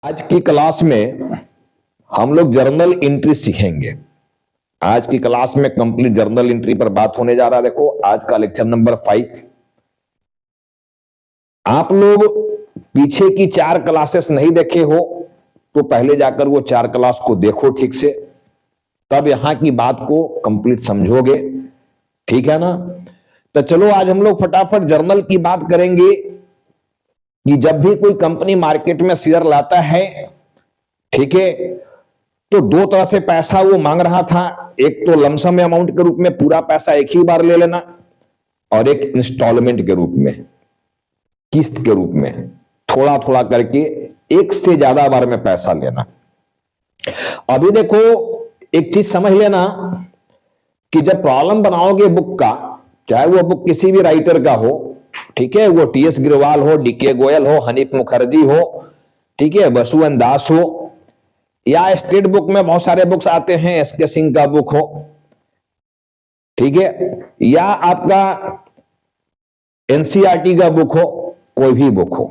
आज की क्लास में हम लोग जर्नल एंट्री सीखेंगे। आज की क्लास में कंप्लीट जर्नल एंट्री पर बात होने जा रहा है। देखो, आज का लेक्चर नंबर 5। आप लोग पीछे की 4 क्लासेस नहीं देखे हो तो पहले जाकर वो 4 क्लास को देखो ठीक से, तब यहां की बात को कंप्लीट समझोगे। ठीक है ना? तो चलो आज हम लोग फटाफट जर्नल की बात करेंगे कि जब भी कोई कंपनी मार्केट में शेयर लाता है, ठीक है, तो 2 तरह से पैसा वो मांग रहा था। एक तो लमसम अमाउंट के रूप में पूरा पैसा एक ही बार ले लेना, और एक इंस्टॉलमेंट के रूप में, किस्त के रूप में थोड़ा थोड़ा करके एक से ज्यादा बार में पैसा लेना। अभी देखो, एक चीज समझ लेना कि जब प्रॉब्लम बनाओगे बुक का, चाहे वो बुक किसी भी राइटर का हो, ठीक है, वो टी एस गिरवाल हो, डीके गोयल हो, हनीफ मुखर्जी हो, ठीक है, वसुवन दास हो, या स्टेट बुक में बहुत सारे बुक्स आते हैं, एस के सिंह का बुक हो, ठीक है, या आपका एनसीईआरटी का बुक हो, कोई भी बुक हो,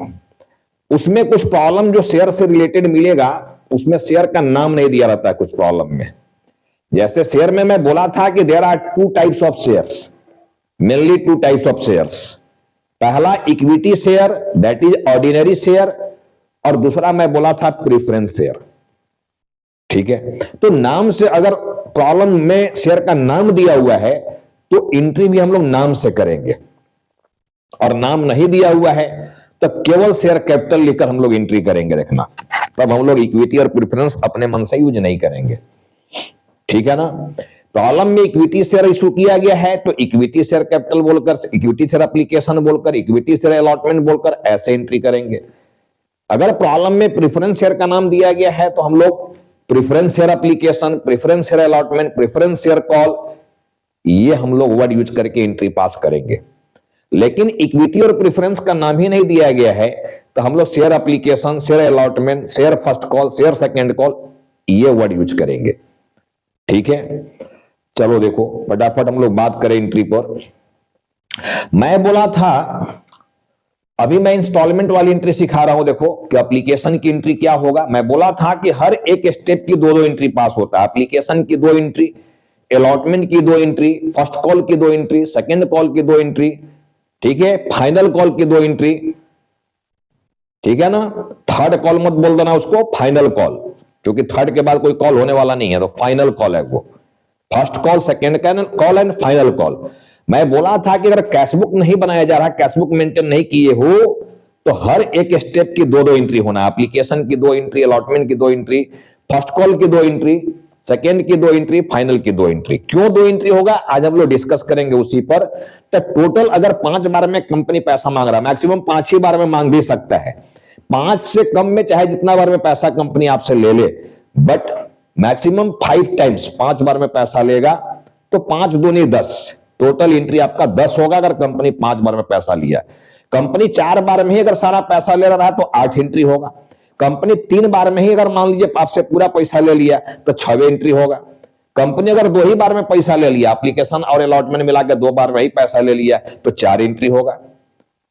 उसमें कुछ प्रॉब्लम जो शेयर से रिलेटेड मिलेगा, उसमें शेयर का नाम नहीं दिया रहता है कुछ प्रॉब्लम में। जैसे शेयर में मैं बोला था कि there are 2 types of shares, mainly 2 types of shares. पहला equity share, that is ordinary share, और दूसरा मैं बोला था प्रेफरेंस शेयर। ठीक है, तो नाम से अगर कॉलम में शेयर का नाम दिया हुआ है तो एंट्री भी हम लोग नाम से करेंगे, और नाम नहीं दिया हुआ है तो केवल शेयर कैपिटल लेकर हम लोग एंट्री करेंगे। देखना, तब हम लोग इक्विटी और प्रेफरेंस अपने मन से यूज नहीं करेंगे। ठीक है ना? कॉलम में इक्विटी शेयर इशू किया गया है तो इक्विटी शेयर कैपिटल बोलकर, इक्विटी शेयर एप्लीकेशन बोलकर, इक्विटी शेयर अलॉटमेंट बोलकर ऐसे एंट्री करेंगे। अगर प्रॉब्लम में प्रेफरेंस शेयर का नाम दिया गया है तो हम लोग preference share application, preference share allotment, preference share call, ये हम लोग वर्ड यूज करके एंट्री पास करेंगे। लेकिन इक्विटी और प्रेफरेंस का नाम ही नहीं दिया गया है तो हम लोग share application, share allotment, share first call, share second call, ये वर्ड यूज करेंगे। ठीक है, चलो देखो फटाफट हम लोग बात करें एंट्री पर। मैं बोला था, अभी मैं इंस्टॉलमेंट वाली एंट्री सिखा रहा हूं। देखो कि एप्लीकेशन की एंट्री क्या होगा। मैं बोला था कि हर एक स्टेप की 2-2 एंट्री पास होता है। एप्लीकेशन की 2 एंट्री, अलॉटमेंट की 2 एंट्री, फर्स्ट कॉल की 2 एंट्री, सेकंड कॉल की 2 एंट्री, ठीक है, फाइनल कॉल की 2 एंट्री। ठीक है ना? थर्ड कॉल मत बोल देना उसको, फाइनल कॉल, क्योंकि थर्ड के बाद कोई कॉल होने वाला नहीं है, तो फाइनल कॉल है वो। First call, second call and final call. मैं बोला था कि अगर कैशबुक नहीं बनाया जा रहा, कैशबुक मेंटेन नहीं किए हो, तो हर एक स्टेप की 2-2 एंट्री होना। एप्लीकेशन की 2 एंट्री, अलॉटमेंट की 2 एंट्री, फर्स्ट कॉल की 2 एंट्री, सेकंड की 2 एंट्री, फाइनल की 2 एंट्री। क्यों 2 एंट्री होगा, आज हम लोग डिस्कस करेंगे उसी पर। तो टोटल अगर 5 बार में कंपनी पैसा मांग रहा, मैक्सिमम 5 ही बार में मांग भी सकता है। 5 से कम में चाहे जितना बार में पैसा कंपनी आपसे ले ले, बट मैक्सिमम 5 टाइम्स, 5 बार में पैसा लेगा तो 5 दूनी 10, टोटल एंट्री आपका 10 होगा अगर कंपनी 5 बार में पैसा लिया। कंपनी 4 बार में ही अगर सारा पैसा ले रहा है तो 8 एंट्री होगा। कंपनी 3 बार में ही अगर मान लीजिए आपसे पूरा पैसा ले लिया तो 6 एंट्री होगा। कंपनी अगर 2 ही बार में पैसा ले लिया, एप्लीकेशन और अलॉटमेंट मिला के 2 बार में ही पैसा ले लिया, तो 4 एंट्री होगा।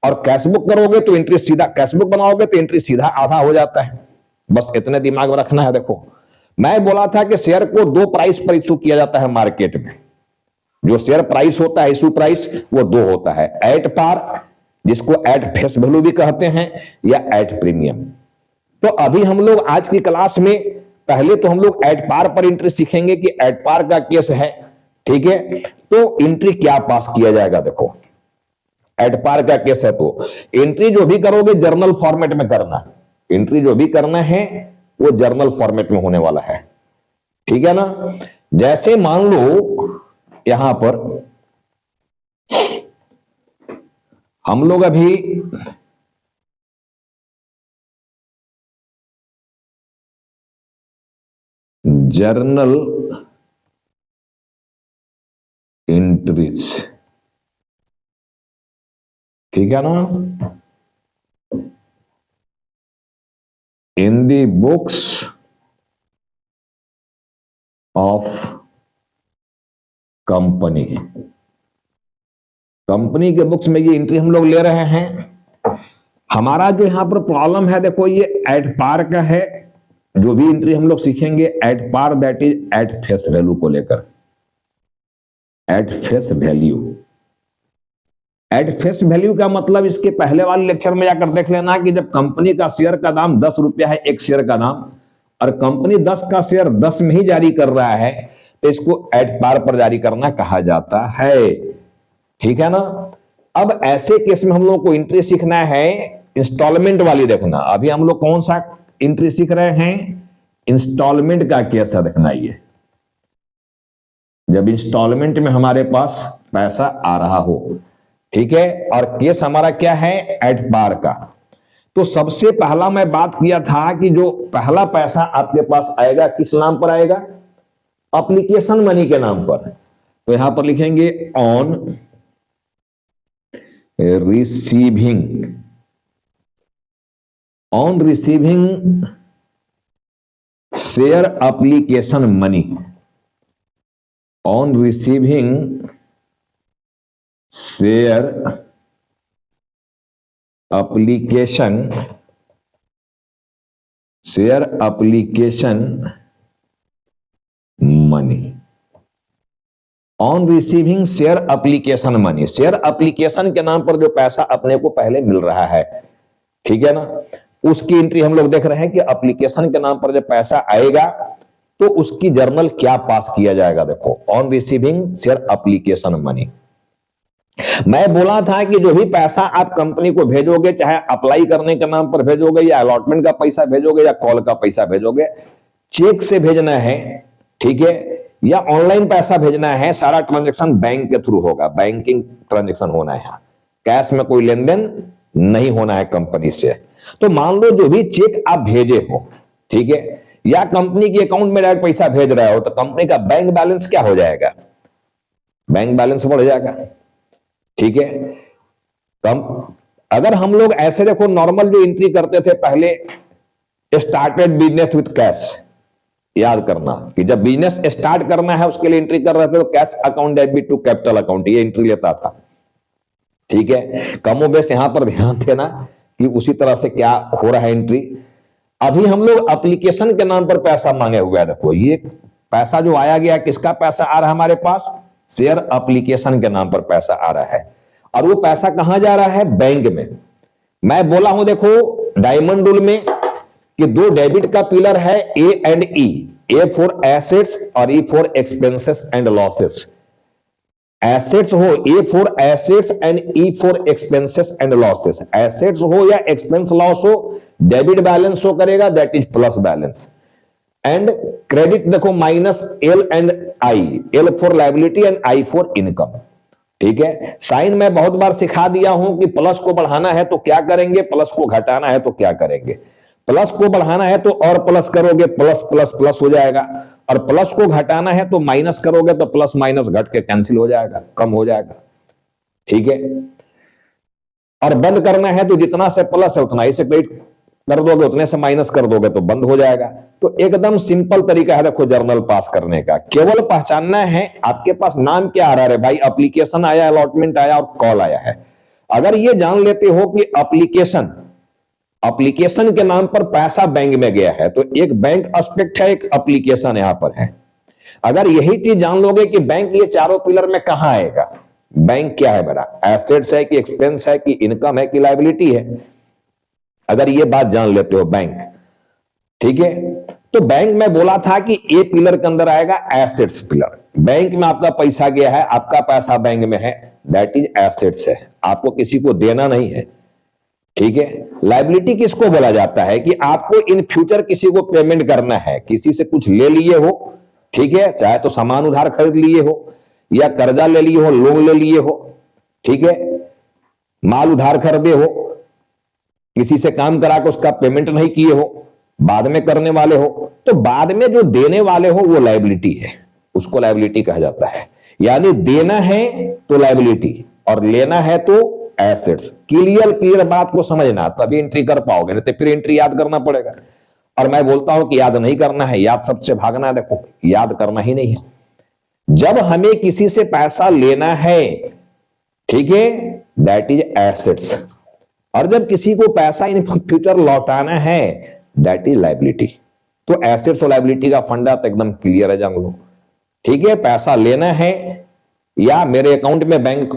और कैशबुक करोगे तो एंट्री सीधा, कैशबुक बनाओगे तो एंट्री सीधा आधा हो जाता है। बस इतने दिमाग में रखना है। देखो, मैं बोला था कि शेयर को 2 प्राइस पर इशू किया जाता है मार्केट में। जो शेयर प्राइस होता है, इशू प्राइस, वो 2 होता है, एट पार, जिसको एट फेस वैल्यू भी कहते हैं, या एट प्रीमियम। तो अभी हम लोग आज की क्लास में पहले तो हम लोग एट पार पर एंट्री सीखेंगे कि एट पार का केस है, ठीक है, तो एंट्री क्या पास किया जाएगा। देखो, एट पार का केस है तो एंट्री जो भी करोगे जर्नल फॉर्मेट में करना। एंट्री जो भी करना है वो जर्नल फॉर्मेट में होने वाला है। ठीक है ना? जैसे मान लो यहां पर हम लोग अभी जर्नल एंट्रीज, ठीक है ना, इन दी बुक्स ऑफ कंपनी। कंपनी के बुक्स में ये एंट्री हम लोग ले रहे हैं। हमारा जो यहां पर प्रॉब्लम है, देखो ये एट पार का है, जो भी एंट्री हम लोग सीखेंगे at par, that is at face value को लेकर, at face value. At face value का मतलब इसके पहले वाले लेक्चर में जाकर देख लेना कि जब कंपनी का शेयर का दाम 10 रुपया है, एक शेयर का दाम, और कंपनी 10 का शेयर 10 में ही जारी कर रहा है, तो इसको एट पार पर जारी करना कहा जाता है। ठीक है ना। अब ऐसे केस में हम लोग को एंट्री सीखना है इंस्टॉलमेंट वाली देखना। अभी हम लोग कौन सा एंट्री सीख रहे हैं? इंस्टॉलमेंट का केस है देखना। ये जब इंस्टॉलमेंट में हमारे पास पैसा आ रहा हो, ठीक है, और केस हमारा क्या है? एट पार का। तो सबसे पहला मैं बात किया था कि जो पहला पैसा आपके पास आएगा किस नाम पर आएगा? एप्लीकेशन मनी के नाम पर। तो यहां पर लिखेंगे on receiving, on receiving share application money, on receiving share application, share application money, on receiving share application money. Share application के नाम पर जो पैसा अपने को पहले मिल रहा है, ठीक है ना, उसकी एंट्री हम लोग देख रहे हैं कि एप्लीकेशन के नाम पर जब पैसा आएगा तो उसकी जर्नल क्या पास किया जाएगा। देखो on receiving share application money. मैं बोला था कि जो भी पैसा आप कंपनी को भेजोगे, चाहे अप्लाई करने के नाम पर भेजोगे या अलॉटमेंट का पैसा भेजोगे या कॉल का पैसा भेजोगे, चेक से भेजना है, ठीक है, या ऑनलाइन पैसा भेजना है, सारा ट्रांजैक्शन बैंक के थ्रू होगा, बैंकिंग ट्रांजैक्शन होना है, कैश में कोई लेन देन नहीं होना है कंपनी से। तो मान लो जो भी चेक आप भेजे हो, ठीक है, या कंपनी के अकाउंट में डायरेक्ट पैसा भेज रहे हो, तो कंपनी का बैंक बैलेंस क्या हो जाएगा? बैंक बैलेंस बढ़ जाएगा। ठीक है। कम अगर हम लोग ऐसे देखो नॉर्मल जो एंट्री करते थे पहले, स्टार्टेड बिजनेस विथ कैश, याद करना कि जब बिजनेस स्टार्ट करना है उसके लिए एंट्री कर रहे थे तो cash account debit to capital account, ये एंट्री लेता था। ठीक है, कमो बेस यहां पर ध्यान देना कि उसी तरह से क्या हो रहा है एंट्री। अभी हम लोग एप्लीकेशन के नाम पर पैसा मांगे हुए हैं। देखो ये पैसा जो आया गया, किसका पैसा आ रहा है हमारे पास? शेयर एप्लीकेशन के नाम पर पैसा आ रहा है, और वो पैसा कहां जा रहा है? बैंक में। मैं बोला हूं देखो डायमंड रूल में कि दो डेबिट का पिलर है, A and E, A for assets और E for expenses and losses. Assets हो, A for assets and E for expenses and losses. Assets हो या एक्सपेंस लॉस हो, डेबिट बैलेंस शो करेगा, that is plus balance. And credit देखो minus L and I, L for liability and I for income. ठीक है, sign मैं बहुत बार सिखा दिया हूं कि प्लस को बढ़ाना है तो क्या करेंगे, प्लस को घटाना है तो क्या करेंगे। प्लस को बढ़ाना है तो और प्लस करोगे, प्लस प्लस प्लस हो जाएगा, और प्लस को घटाना है तो माइनस करोगे तो प्लस माइनस घट के कैंसिल हो जाएगा, कम हो जाएगा। ठीक है, और बंद करना है तो जितना से प्लस है उतना ही से क्रेडिट कर दोगे, उतने से माइनस कर दोगे तो बंद हो जाएगा। तो एकदम सिंपल तरीका है देखो जर्नल पास करने का। केवल पहचानना है आपके पास नाम क्या आ रहा है भाई, एप्लीकेशन आया, अलॉटमेंट आया और कॉल आया है। अगर ये जान लेते हो कि एप्लीकेशन, एप्लीकेशन के नाम पर पैसा बैंक में गया है, तो एक बैंक एस्पेक्ट है, एक एप्लीकेशन यहां पर है। अगर यही चीज जान लोगे कि बैंक ये चारों पिलर में कहां आएगा, बैंक क्या है मेरा, एसेट्स है कि एक्सपेंस है कि इनकम है कि लायबिलिटी है, अगर ये बात जान लेते हो बैंक, ठीक है, तो बैंक में बोला था कि ए पिलर के अंदर आएगा एसेट्स पिलर। बैंक में आपका पैसा गया है, आपका पैसा बैंक में है, दैट इज एसेट्स है, आपको किसी को देना नहीं है। ठीक है, लायबिलिटी किसको बोला जाता है कि आपको इन फ्यूचर किसी को पेमेंट करना है, किसी से कुछ ले लिए हो, ठीक है, चाहे तो सामान उधार खरीद लिए हो या कर्जा ले लिए हो, लोन ले लिए हो, ठीक है, माल उधार खरीदे हो, किसी से काम करा के उसका पेमेंट नहीं किए हो, बाद में करने वाले हो, तो बाद में जो देने वाले हो वो लायबिलिटी है, उसको लायबिलिटी कहा जाता है। यानी देना है तो लायबिलिटी और लेना है तो एसेट्स। क्लियर बात को समझना, तभी एंट्री कर पाओगे, नहीं तो फिर एंट्री याद करना पड़ेगा। और मैं बोलता हूं कि याद नहीं करना है, याद सबसे भागना है। देखो याद करना ही नहीं है। जब हमें किसी से पैसा लेना है, ठीक है, दैट इज एसेट्स। और जब किसी को पैसा इन फ्यूचर लौटाना है, दैट इज लाइबिलिटी। तो एसेट्स और लाइबिलिटी का फंडा तो एकदम क्लियर है जान लो। ठीक है, पैसा लेना है या मेरे अकाउंट में बैंक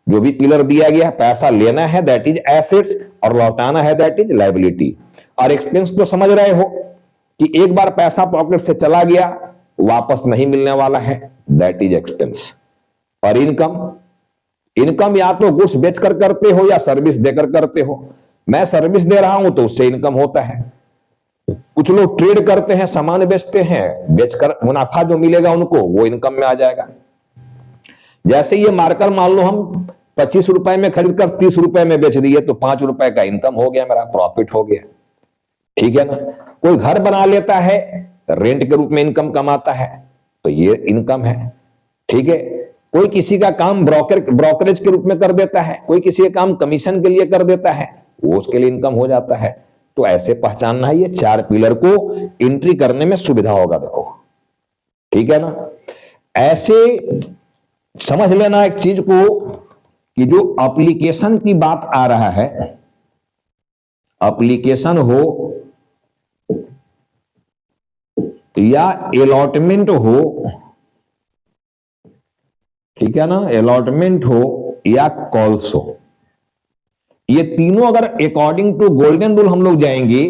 जो भी पिलर दिया गया है, पैसा लेना है दैट इज एसेट्स और लौटाना है दैट इज लाइबिलिटी। और एक्सपेंस तो समझ रहे हो कि एक बार पैसा पॉकेट से चला गया वापस नहीं मिलने वाला है, दैट इज एक्सपेंस। और इनकम, इनकम या तो गुड्स बेचकर करते हो या सर्विस देकर करते हो। मैं सर्विस दे रहा हूं तो उससे इनकम होता है। कुछ लोग ट्रेड करते हैं, सामान बेचते हैं, बेचकर मुनाफा जो मिलेगा उनको वो इनकम में आ जाएगा। जैसे ये मार्कर मान लो हम 25 रुपए में खरीद कर 30 रुपए में बेच दिए तो 5 रुपए का इनकम हो गया, मेरा प्रॉफिट हो गया। ठीक है ना। कोई घर बना लेता है, रेंट के रूप में इनकम कमाता है तो ये इनकम है। ठीक है, कोई किसी का काम ब्रोकरेज के रूप में कर देता है, कोई किसी का काम कमीशन के लिए कर देता है, वो उसके लिए इनकम हो जाता है। तो ऐसे पहचानना है, ये 4 पिलर को एंट्री करने में सुविधा होगा। देखो ठीक है ना। ऐसे समझ लेना एक चीज को कि जो एप्लीकेशन की बात आ रहा है, एप्लीकेशन हो या अलॉटमेंट हो, ठीक है ना, अलॉटमेंट हो या कॉल्स हो, ये तीनों अगर अकॉर्डिंग टू गोल्डन रूल हम लोग जाएंगे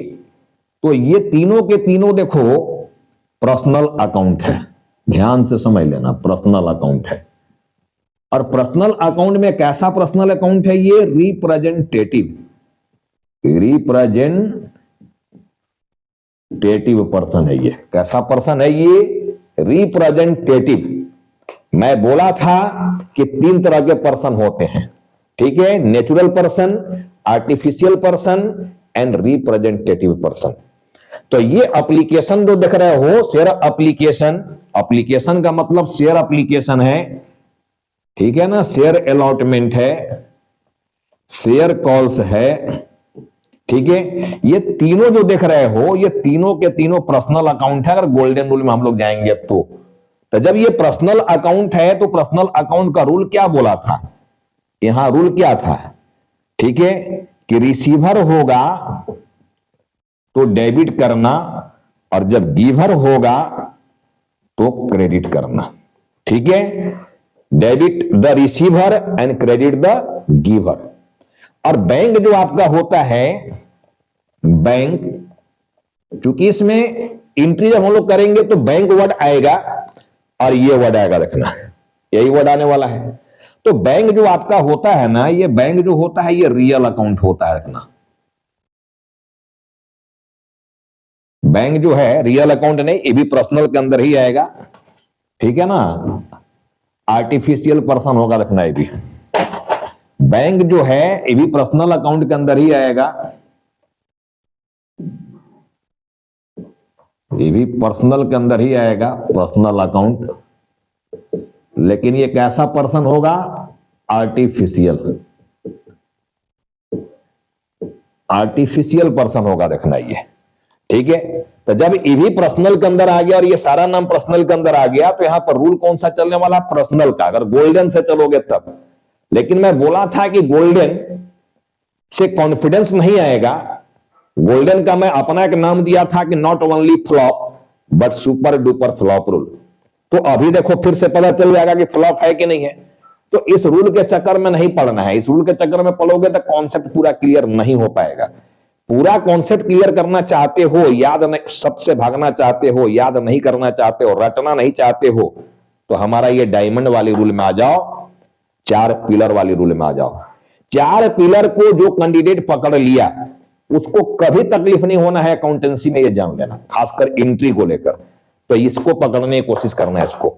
तो ये तीनों के तीनों देखो पर्सनल अकाउंट है। ध्यान से समझ लेना, पर्सनल अकाउंट है। और पर्सनल अकाउंट में कैसा पर्सनल अकाउंट है? ये रिप्रेजेंटेटिव पर्सन है। ये कैसा पर्सन है? ये रिप्रेजेंटेटिव। मैं बोला था कि 3 तरह के पर्सन होते हैं, ठीक है, natural person, artificial person and representative person. तो ये एप्लीकेशन जो देख रहे हो, शेयर एप्लीकेशन, एप्लीकेशन का मतलब शेयर एप्लीकेशन है, ठीक है ना, शेयर अलॉटमेंट है, शेयर कॉल्स है, ठीक है। ये तीनों जो देख रहे हो, ये तीनों के तीनों पर्सनल अकाउंट है। अगर गोल्डन रूल में हम लोग जाएंगे तो जब ये पर्सनल अकाउंट है तो पर्सनल अकाउंट का रूल क्या बोला था? यहां रूल क्या था? ठीक है, कि रिसीवर होगा तो डेबिट करना और जब गिवर होगा तो क्रेडिट करना। ठीक है, debit the receiver and credit the giver. और बैंक जो आपका होता है, बैंक, चूंकि इसमें एंट्री जब हम लोग करेंगे तो बैंक वर्ड आएगा और ये वर्ड आएगा, देखना यही वर्ड आने वाला है। तो बैंक जो आपका होता है ना, ये बैंक जो होता है ये रियल अकाउंट होता है, देखना। बैंक जो है रियल अकाउंट नहीं, ये भी पर्सनल के अंदर ही आएगा, ठीक है ना। आर्टिफिशियल पर्सन होगा, देखना ये भी। बैंक जो है ये भी पर्सनल अकाउंट के अंदर ही आएगा, ये भी पर्सनल के अंदर ही आएगा, पर्सनल अकाउंट। लेकिन ये कैसा पर्सन होगा? आर्टिफिशियल, आर्टिफिशियल पर्सन होगा, देखना ये, ठीक है। तो जब ये भी पर्सनल के अंदर आ गया और ये सारा नाम पर्सनल के अंदर आ गया तो यहां पर रूल कौन सा चलने वाला? पर्सनल का, अगर गोल्डन से चलोगे तब। लेकिन मैं बोला था कि गोल्डन से कॉन्फिडेंस नहीं आएगा। गोल्डन का मैं अपना एक नाम दिया था कि not only flop but super duper flop rule. तो अभी देखो फिर से पता चल जाएगा कि फ्लॉप है कि नहीं है। तो इस रूल के चक्कर में नहीं पड़ना है। इस रूल के चक्कर में पड़ोगे तो कॉन्सेप्ट पूरा क्लियर नहीं हो पाएगा। पूरा कॉन्सेप्ट क्लियर करना चाहते हो, याद नहीं, सबसे भागना चाहते हो, याद नहीं करना चाहते हो, रटना नहीं चाहते हो, तो हमारा ये डायमंड वाली रूल में आ जाओ, 4 पिलर वाली रूल में आ जाओ। 4 पिलर को जो कैंडिडेट पकड़ लिया उसको कभी तकलीफ नहीं होना है अकाउंटेंसी में, ये जान लेना, खासकर एंट्री को लेकर। तो इसको पकड़ने की कोशिश करना है इसको,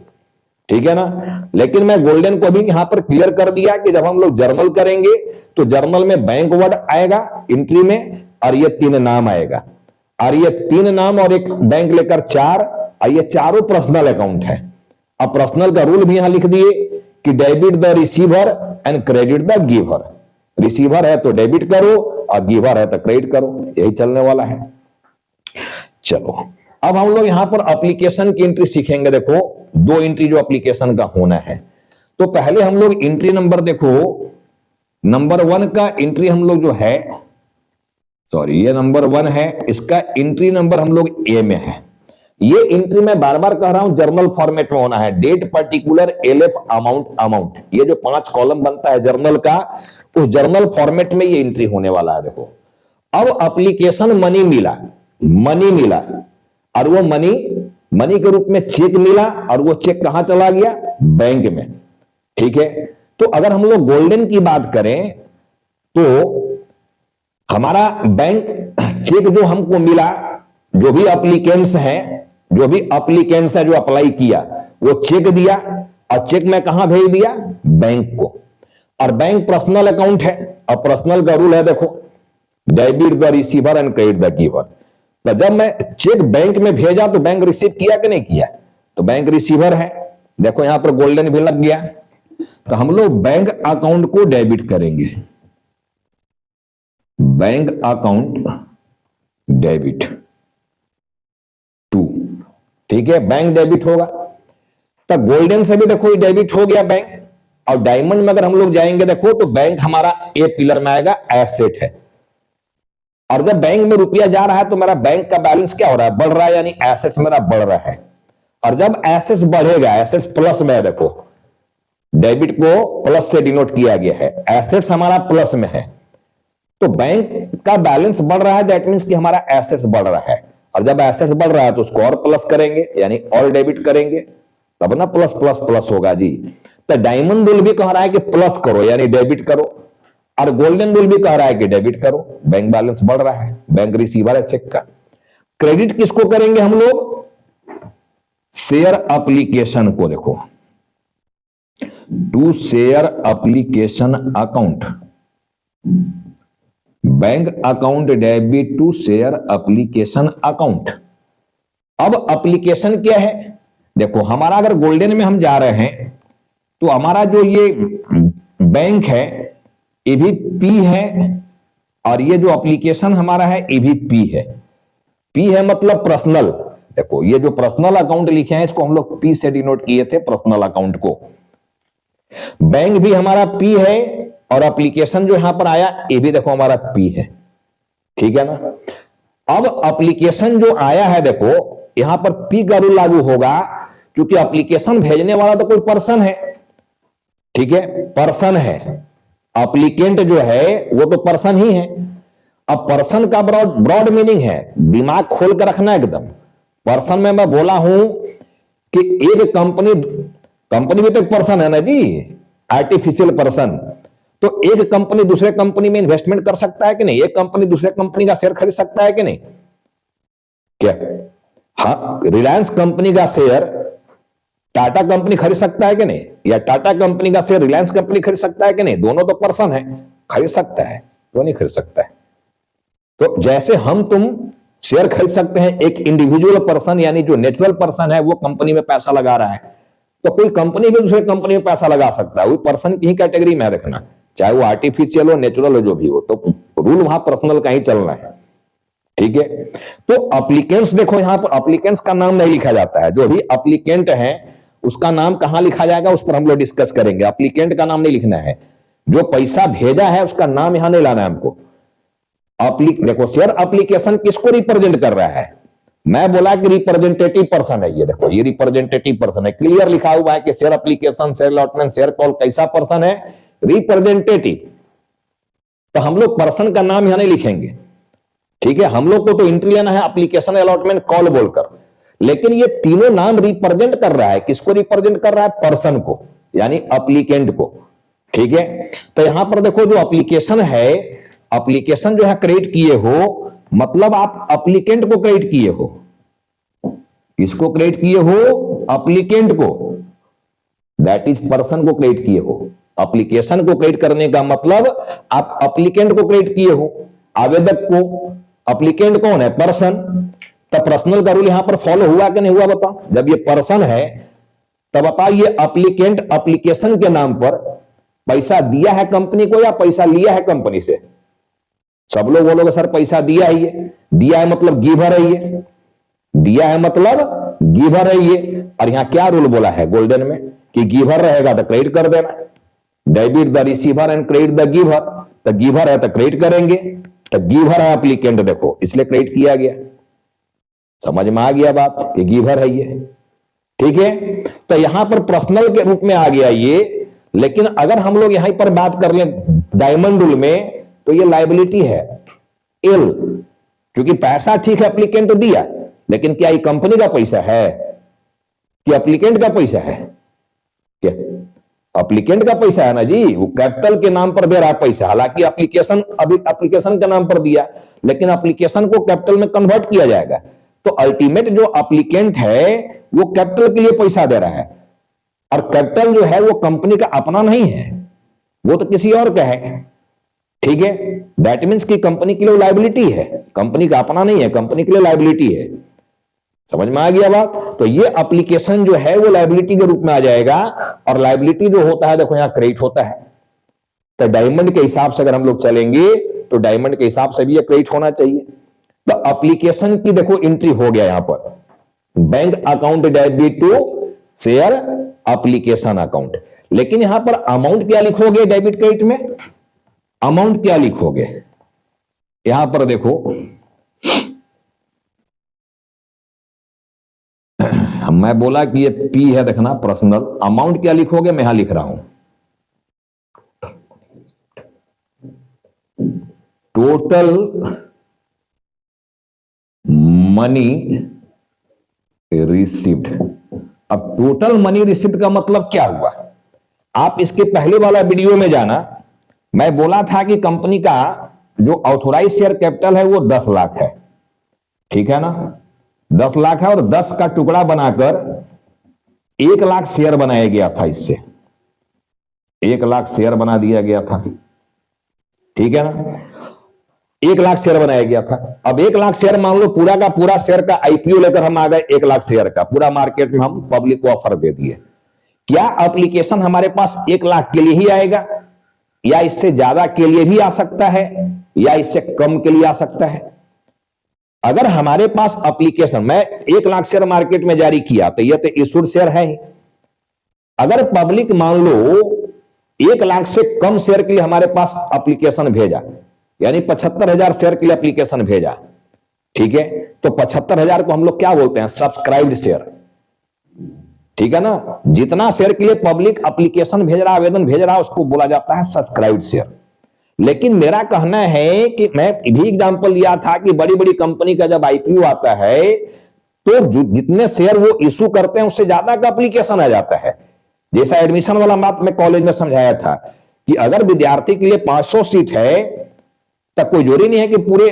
ठीक है ना। लेकिन मैं गोल्डन को भी यहां पर क्लियर कर दिया कि जब हम लोग जर्नल करेंगे तो जर्नल में बैंक वर्ड आएगा एंट्री में और ये 3 नाम आएगा, और ये 3 नाम और एक बैंक लेकर 4, और ये चारों पर्सनल अकाउंट है। अब पर्सनल का रूल भी यहां लिख दिए कि debit the receiver and credit the giver. Receiver है तो डेबिट करो और गिवर है तो क्रेडिट करो, यही चलने वाला है। चलो अब हम लोग यहां पर एप्लीकेशन की एंट्री सीखेंगे। देखो 2 एंट्री जो एप्लीकेशन का होना है। तो पहले हम लोग एंट्री नंबर देखो नंबर 1 का एंट्री हम लोग जो है, सॉरी ये नंबर 1 है, इसका एंट्री नंबर हम लोग ए में है। ये एंट्री मैं बार बार कह रहा हूं जर्नल फॉर्मेट में होना है, डेट पर्टिकुलर एलएफ अमाउंट। ये जो 5 कॉलम बनता है जर्नल का, उस जर्नल फॉर्मेट में ये एंट्री होने वाला है। देखो अब एप्लीकेशन मनी मिला और वो मनी के रूप में चेक मिला, और वो चेक कहां चला गया, बैंक में। ठीक है, तो अगर हम लोग गोल्डन की बात करें तो हमारा बैंक चेक जो हमको मिला, जो भी एप्लीकेंट्स हैं जो अप्लाई किया, वो चेक दिया, और चेक में कहां भेज दिया, बैंक को। और बैंक पर्सनल अकाउंट है, और पर्सनल का रूल है देखो, debit the receiver and credit the giver. तो जब मैं चेक बैंक में भेजा तो बैंक रिसीव किया कि नहीं किया, तो बैंक रिसीवर है। देखो यहां पर गोल्डन भी लग गया, तो हम लोग बैंक अकाउंट को डेबिट करेंगे, बैंक अकाउंट डेबिट टू। ठीक है, बैंक डेबिट होगा। तो गोल्डन से भी देखो डेबिट हो गया बैंक, और डायमंड में अगर हम लोग जाएंगे देखो तो बैंक हमारा ए पिलर में आएगा, एसेट है। और जब बैंक में रुपया जा रहा है तो मेरा बैंक का बैलेंस क्या हो रहा है, बढ़ रहा है, यानी एसेट्स मेरा बढ़ रहा है। और जब एसेट्स बढ़ेगा, एसेट्स प्लस में है, देखो डेबिट को प्लस से डिनोट किया गया है, एसेट्स हमारा प्लस में है, तो बैंक का बैलेंस बढ़ रहा है, दैट मींस कि हमारा एसेट्स बढ़ रहा है। और जब एसेट्स बढ़ रहा है तो उसको और प्लस करेंगे, यानी और डेबिट करेंगे, तब ना प्लस प्लस प्लस होगा जी। तो डायमंड रूल भी कह रहा है कि प्लस करो यानी डेबिट करो, और गोल्डन रूल भी कह रहा है कि डेबिट करो, बैंक बैलेंस बढ़ रहा है, बैंक रिसीवर है चेक का। क्रेडिट किसको करेंगे हम लोग, शेयर एप्लीकेशन को। देखो to share application account, bank account debit to share application account. अब एप्लीकेशन क्या है, देखो हमारा अगर गोल्डन में हम जा रहे हैं तो हमारा जो ये बैंक है ये भी पी है, और ये जो एप्लीकेशन हमारा है ये भी पी है। पी है मतलब पर्सनल। देखो ये जो पर्सनल अकाउंट लिखे हैं इसको हम लोग पी से डिनोट किए थे, पर्सनल अकाउंट को। बैंक भी हमारा पी है, और एप्लीकेशन जो यहां पर आया ये भी देखो हमारा पी है। ठीक है ना। अब एप्लीकेशन जो आया है देखो यहां पर पी का रूल लागू होगा, क्योंकि एप्लीकेशन भेजने वाला तो कोई पर्सन है। ठीक है, पर्सन है, एप्लीकेंट जो है वो तो पर्सन ही है। अब पर्सन का ब्रॉड मीनिंग है, दिमाग खोल कर रखना एकदम। पर्सन में मैं बोला हूं कि एक कंपनी भी तो एक पर्सन है ना जी, आर्टिफिशियल पर्सन। तो एक कंपनी दूसरे कंपनी में इन्वेस्टमेंट कर सकता है कि नहीं, एक कंपनी दूसरे कंपनी का शेयर खरीद सकता है कि नहीं, क्या? हाँ, रिलायंस कंपनी का शेयर टाटा कंपनी खरीद सकता है कि नहीं, या टाटा कंपनी का शेयर रिलायंस कंपनी खरीद सकता है कि नहीं? दोनों तो पर्सन है, खरीद सकता है, तो नहीं खरीद सकता है। तो जैसे हम तुम शेयर खरीद सकते हैं, एक इंडिविजुअल पर्सन यानी जो नेचुरल पर्सन है वो कंपनी में पैसा लगा रहा है, तो कोई कंपनी भी दूसरे कंपनी में पैसा लगा सकता है, वो पर्सन की ही कैटेगरी में रखना, चाहे वो आर्टिफिशियल हो, नेचुरल हो, जो भी हो, तो रूल वहां पर्सनल का ही चलना है। ठीक है, तो एप्लीकेंट्स देखो यहां पर एप्लीकेंट्स का नाम नहीं लिखा जाता है, जो भी एप्लीकेंट है उसका नाम कहां लिखा जाएगा उस पर हम लोग डिस्कस करेंगे। एप्लीकेंट का नाम नहीं लिखना है, जो पैसा भेजा है उसका नाम यहां नहीं लाना है हमको। देखो शेयर एप्लीकेशन किसको रिप्रेजेंट कर रहा है, मैं बोला कि रिप्रेजेंटेटिव पर्सन है। ये देखो ये रिप्रेजेंटेटिव पर्सन है, क्लियर लिखा हुआ है कि share application, share allotment, share call कैसा पर्सन है, रिप्रेजेंटेटिव। तो हम लोग पर्सन का नाम यहां नहीं लिखेंगे। ठीक है, हम लोग को तो एंट्री लेना है एप्लीकेशन, अलॉटमेंट, कॉल बोलकर, लेकिन ये तीनों नाम रिप्रेजेंट कर रहा है, किसको रिप्रेजेंट कर रहा है, पर्सन को, यानी एप्लीकेंट को। ठीक है, तो यहां पर देखो जो एप्लीकेशन है, एप्लीकेशन जो है क्रिएट किए हो, मतलब आप एप्लीकेंट को क्रिएट किए हो। किसको क्रिएट किए हो, एप्लीकेंट को, दैट इज पर्सन को क्रिएट किए हो। एप्लीकेशन को क्रिएट करने का मतलब आप एप्लीकेंट को क्रिएट किए हो, आवेदक को। एप्लीकेंट कौन है, पर्सन। तब पर्सनल का रूल यहां पर फॉलो हुआ कि नहीं हुआ बताओ। जब ये पर्सन है तब बताओ ये एप्लीकेंट एप्लीकेशन के नाम पर पैसा दिया है कंपनी को या पैसा लिया है कंपनी से? सब लोग बोलोगे सर पैसा दिया ही है, दिया है मतलब गिवर है, ये दिया है मतलब गिवर है ये। और यहां क्या रूल बोला है गोल्डन में कि गिवर रहेगा तो क्रेडिट कर देना, debit the receiver and credit the giver. तो गिवर है तो क्रेडिट करेंगे, तो गिवर है एप्लीकेंट, देखो इसलिए क्रेडिट किया गया। समझ में आ गया बात कि गिवर है ये, ठीक है। तो यहां पर पर्सनल के रूप में आ गया ये, लेकिन अगर हम लोग यहां पर बात कर लें डायमंड रूल में तो ये लायबिलिटी है एल, क्योंकि पैसा ठीक है एप्लीकेंट दिया, लेकिन क्या ये कंपनी का पैसा है कि एप्लीकेंट का पैसा है? क्या एप्लीकेंट का पैसा है ना जी, वो कैपिटल के नाम पर दे रहा है पैसा, हालांकि एप्लीकेशन अभी एप्लीकेशन के नाम पर दिया, लेकिन एप्लीकेशन को कैपिटल में कन्वर्ट किया जाएगा। तो अल्टीमेट जो एप्लीकेंट है वो कैपिटल के लिए पैसा दे रहा है, और कैपिटल जो है वो कंपनी का अपना नहीं है, वो तो किसी और का है, ठीक है। दैट मीन्स कि कंपनी के लिए लायबिलिटी है, कंपनी का अपना नहीं है, कंपनी के लिए लायबिलिटी है। समझ में आ गया बात? तो ये एप्लीकेशन जो है वो लायबिलिटी के रूप में आ जाएगा, और लायबिलिटी जो होता है देखो यहां क्रेडिट होता है। तो डायमंड के हिसाब से अगर हम लोग चलेंगे तो डायमंड के हिसाब से भी ये क्रेडिट होना चाहिए। तो एप्लीकेशन की देखो एंट्री हो गया यहां पर, bank account debit to share application account, लेकिन यहां पर अमाउंट क्या लिखोगे डेबिट क्रेडिट में? अमाउंट क्या लिखोगे यहां पर देखो, मैं बोला कि ये पी है, देखना पर्सनल, अमाउंट क्या लिखोगे? मैं यहां लिख रहा हूं टोटल मनी रिसीव्ड। अब टोटल मनी रिसीव्ड का मतलब क्या हुआ? आप इसके पहले वाला वीडियो में जाना, मैं बोला था कि कंपनी का जो ऑथोराइज शेयर कैपिटल है वो 10 लाख है, ठीक है ना, 10 लाख है, और 10 का टुकड़ा बनाकर 1 लाख शेयर बनाया गया था, इससे 1 लाख शेयर बना दिया गया था, ठीक है ना, 1 लाख शेयर बनाया गया था। अब 1 लाख शेयर मान लो पूरा का पूरा शेयर का आईपीओ लेकर हम आ गए, 1 लाख शेयर का पूरा मार्केट में हम पब्लिक को ऑफर दे दिए। क्या एप्लीकेशन हमारे पास 1 लाख के लिए ही आएगा, या इससे ज्यादा के लिए भी आ सकता है, या इससे कम के लिए आ सकता है? अगर हमारे पास एप्लीकेशन, मैं 1 लाख शेयर मार्केट में जारी किया तो यह तो इशूड शेयर है ही। अगर पब्लिक मान लो 1 लाख से कम शेयर के लिए हमारे पास एप्लीकेशन भेजा, यानी 75,000 शेयर के लिए एप्लीकेशन भेजा, ठीक है, तो 75,000 को हम लोग क्या बोलते हैं? सब्सक्राइब्ड शेयर, ठीक है ना। जितना शेयर के लिए पब्लिक एप्लीकेशन भेज रहा, आवेदन भेज रहा, उसको बोला जाता है सब्सक्राइब्ड शेयर। लेकिन मेरा कहना है कि मैं भी एग्जांपल लिया था कि बड़ी बड़ी कंपनी का जब आईपीओ आता है तो जितने शेयर वो इशू करते हैं उससे ज्यादा का एप्लीकेशन आ जाता है। जैसा एडमिशन वाला बात मैं कॉलेज में समझाया था कि अगर विद्यार्थी के लिए 500 सीट है तब कोई जरूरी नहीं है कि पूरे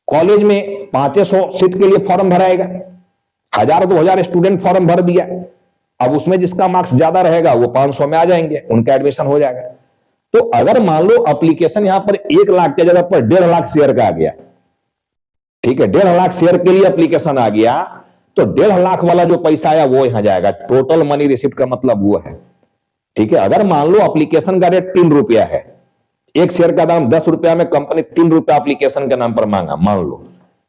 कॉलेज में 500 सीट के लिए फॉर्म भराएगा। 1000-2000 स्टूडेंट फॉर्म भर दिया, अब उसमें जिसका मार्क्स ज्यादा रहेगा वो 500 में आ जाएंगे, उनका एडमिशन हो जाएगा। तो अगर मान लो एप्लीकेशन यहां पर 1 लाख के जगह पर 1.5 लाख शेयर का आ गया, ठीक है, 1.5 लाख शेयर के लिए एप्लीकेशन आ गया, तो 1.5 लाख वाला जो पैसा आया वो यहां जाएगा। टोटल मनी रिसीव्ड का मतलब वो है, ठीक है। अगर मान लो एप्लीकेशन का रेट 3 रुपया है, एक शेयर का दाम 10 रुपया में कंपनी 3 रुपया एप्लीकेशन के नाम पर मांगा, मान लो,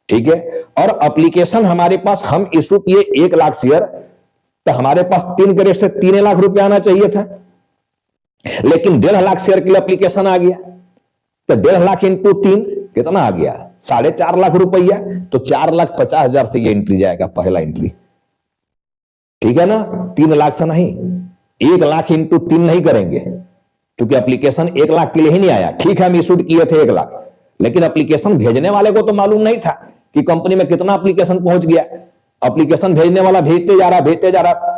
ठीक है, और एप्लीकेशन हमारे पास हम इशू किए 1 लाख शेयर, तो हमारे पास 3 के रेट से 3 लाख रुपया आना चाहिए था, लेकिन 1.5 लाख शेयर के लिए एप्लीकेशन आ गया, तो 1.5 लाख इंटू 3 कितना आ गया? 4.5 लाख रुपया। तो 4,50,000 से ये एंट्री जाएगा, पहला एंट्री, ठीक है ना, 3 लाख से नहीं। 1 लाख इंटू 3 नहीं करेंगे क्योंकि एप्लीकेशन 1 लाख के लिए ही नहीं आया। ठीक है, हम इशूड किए थे 1 लाख, लेकिन एप्लीकेशन भेजने वाले को तो मालूम नहीं था कि कंपनी में कितना एप्लीकेशन पहुंच गया। एप्लीकेशन भेजने वाला भेजते जा रहा,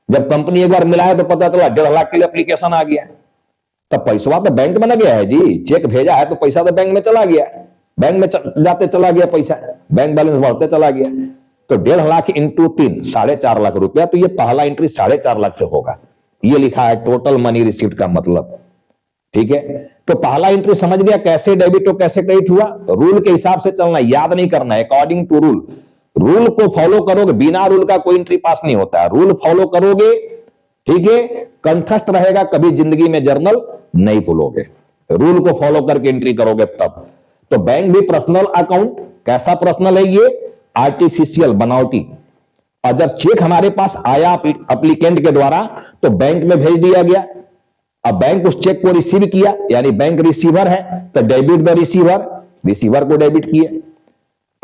जब कंपनी एक बार मिलाया तो पता चला 1.5 लाख के लिए एप्लीकेशन आ गया। तब पैसा तो बैंक में न गया है जी, चेक भेजा है तो पैसा तो बैंक में चला गया, बैंक में जाते चला गया पैसा, बैंक बैलेंस बढ़ते चला गया। तो 1.5 लाख इंटू 3 4.5 लाख रुपया, तो ये पहला एंट्री 4.5 लाख से होगा। ये लिखा है टोटल मनी रिसीव्ड का मतलब, ठीक है। तो पहला एंट्री समझ गया कैसे डेबिट और कैसे क्रेडिट हुआ। रूल के हिसाब से चलना, याद नहीं करना है, अकॉर्डिंग टू रूल। रूल को फॉलो करोगे, बिना रूल का कोई एंट्री पास नहीं होता है। रूल फॉलो करोगे, ठीक है, कंठस्थ रहेगा, कभी जिंदगी में जर्नल नहीं भूलोगे। रूल को फॉलो करके एंट्री करोगे तब। तो बैंक भी पर्सनल अकाउंट, कैसा पर्सनल है ये? आर्टिफिशियल, बनावटी। और जब चेक हमारे पास आया एप्लीकेंट के द्वारा तो बैंक में भेज दिया गया, अब बैंक उस चेक को रिसीव किया, यानी बैंक रिसीवर है, तो डेबिट द रिसीवर, रिसीवर को डेबिट किया।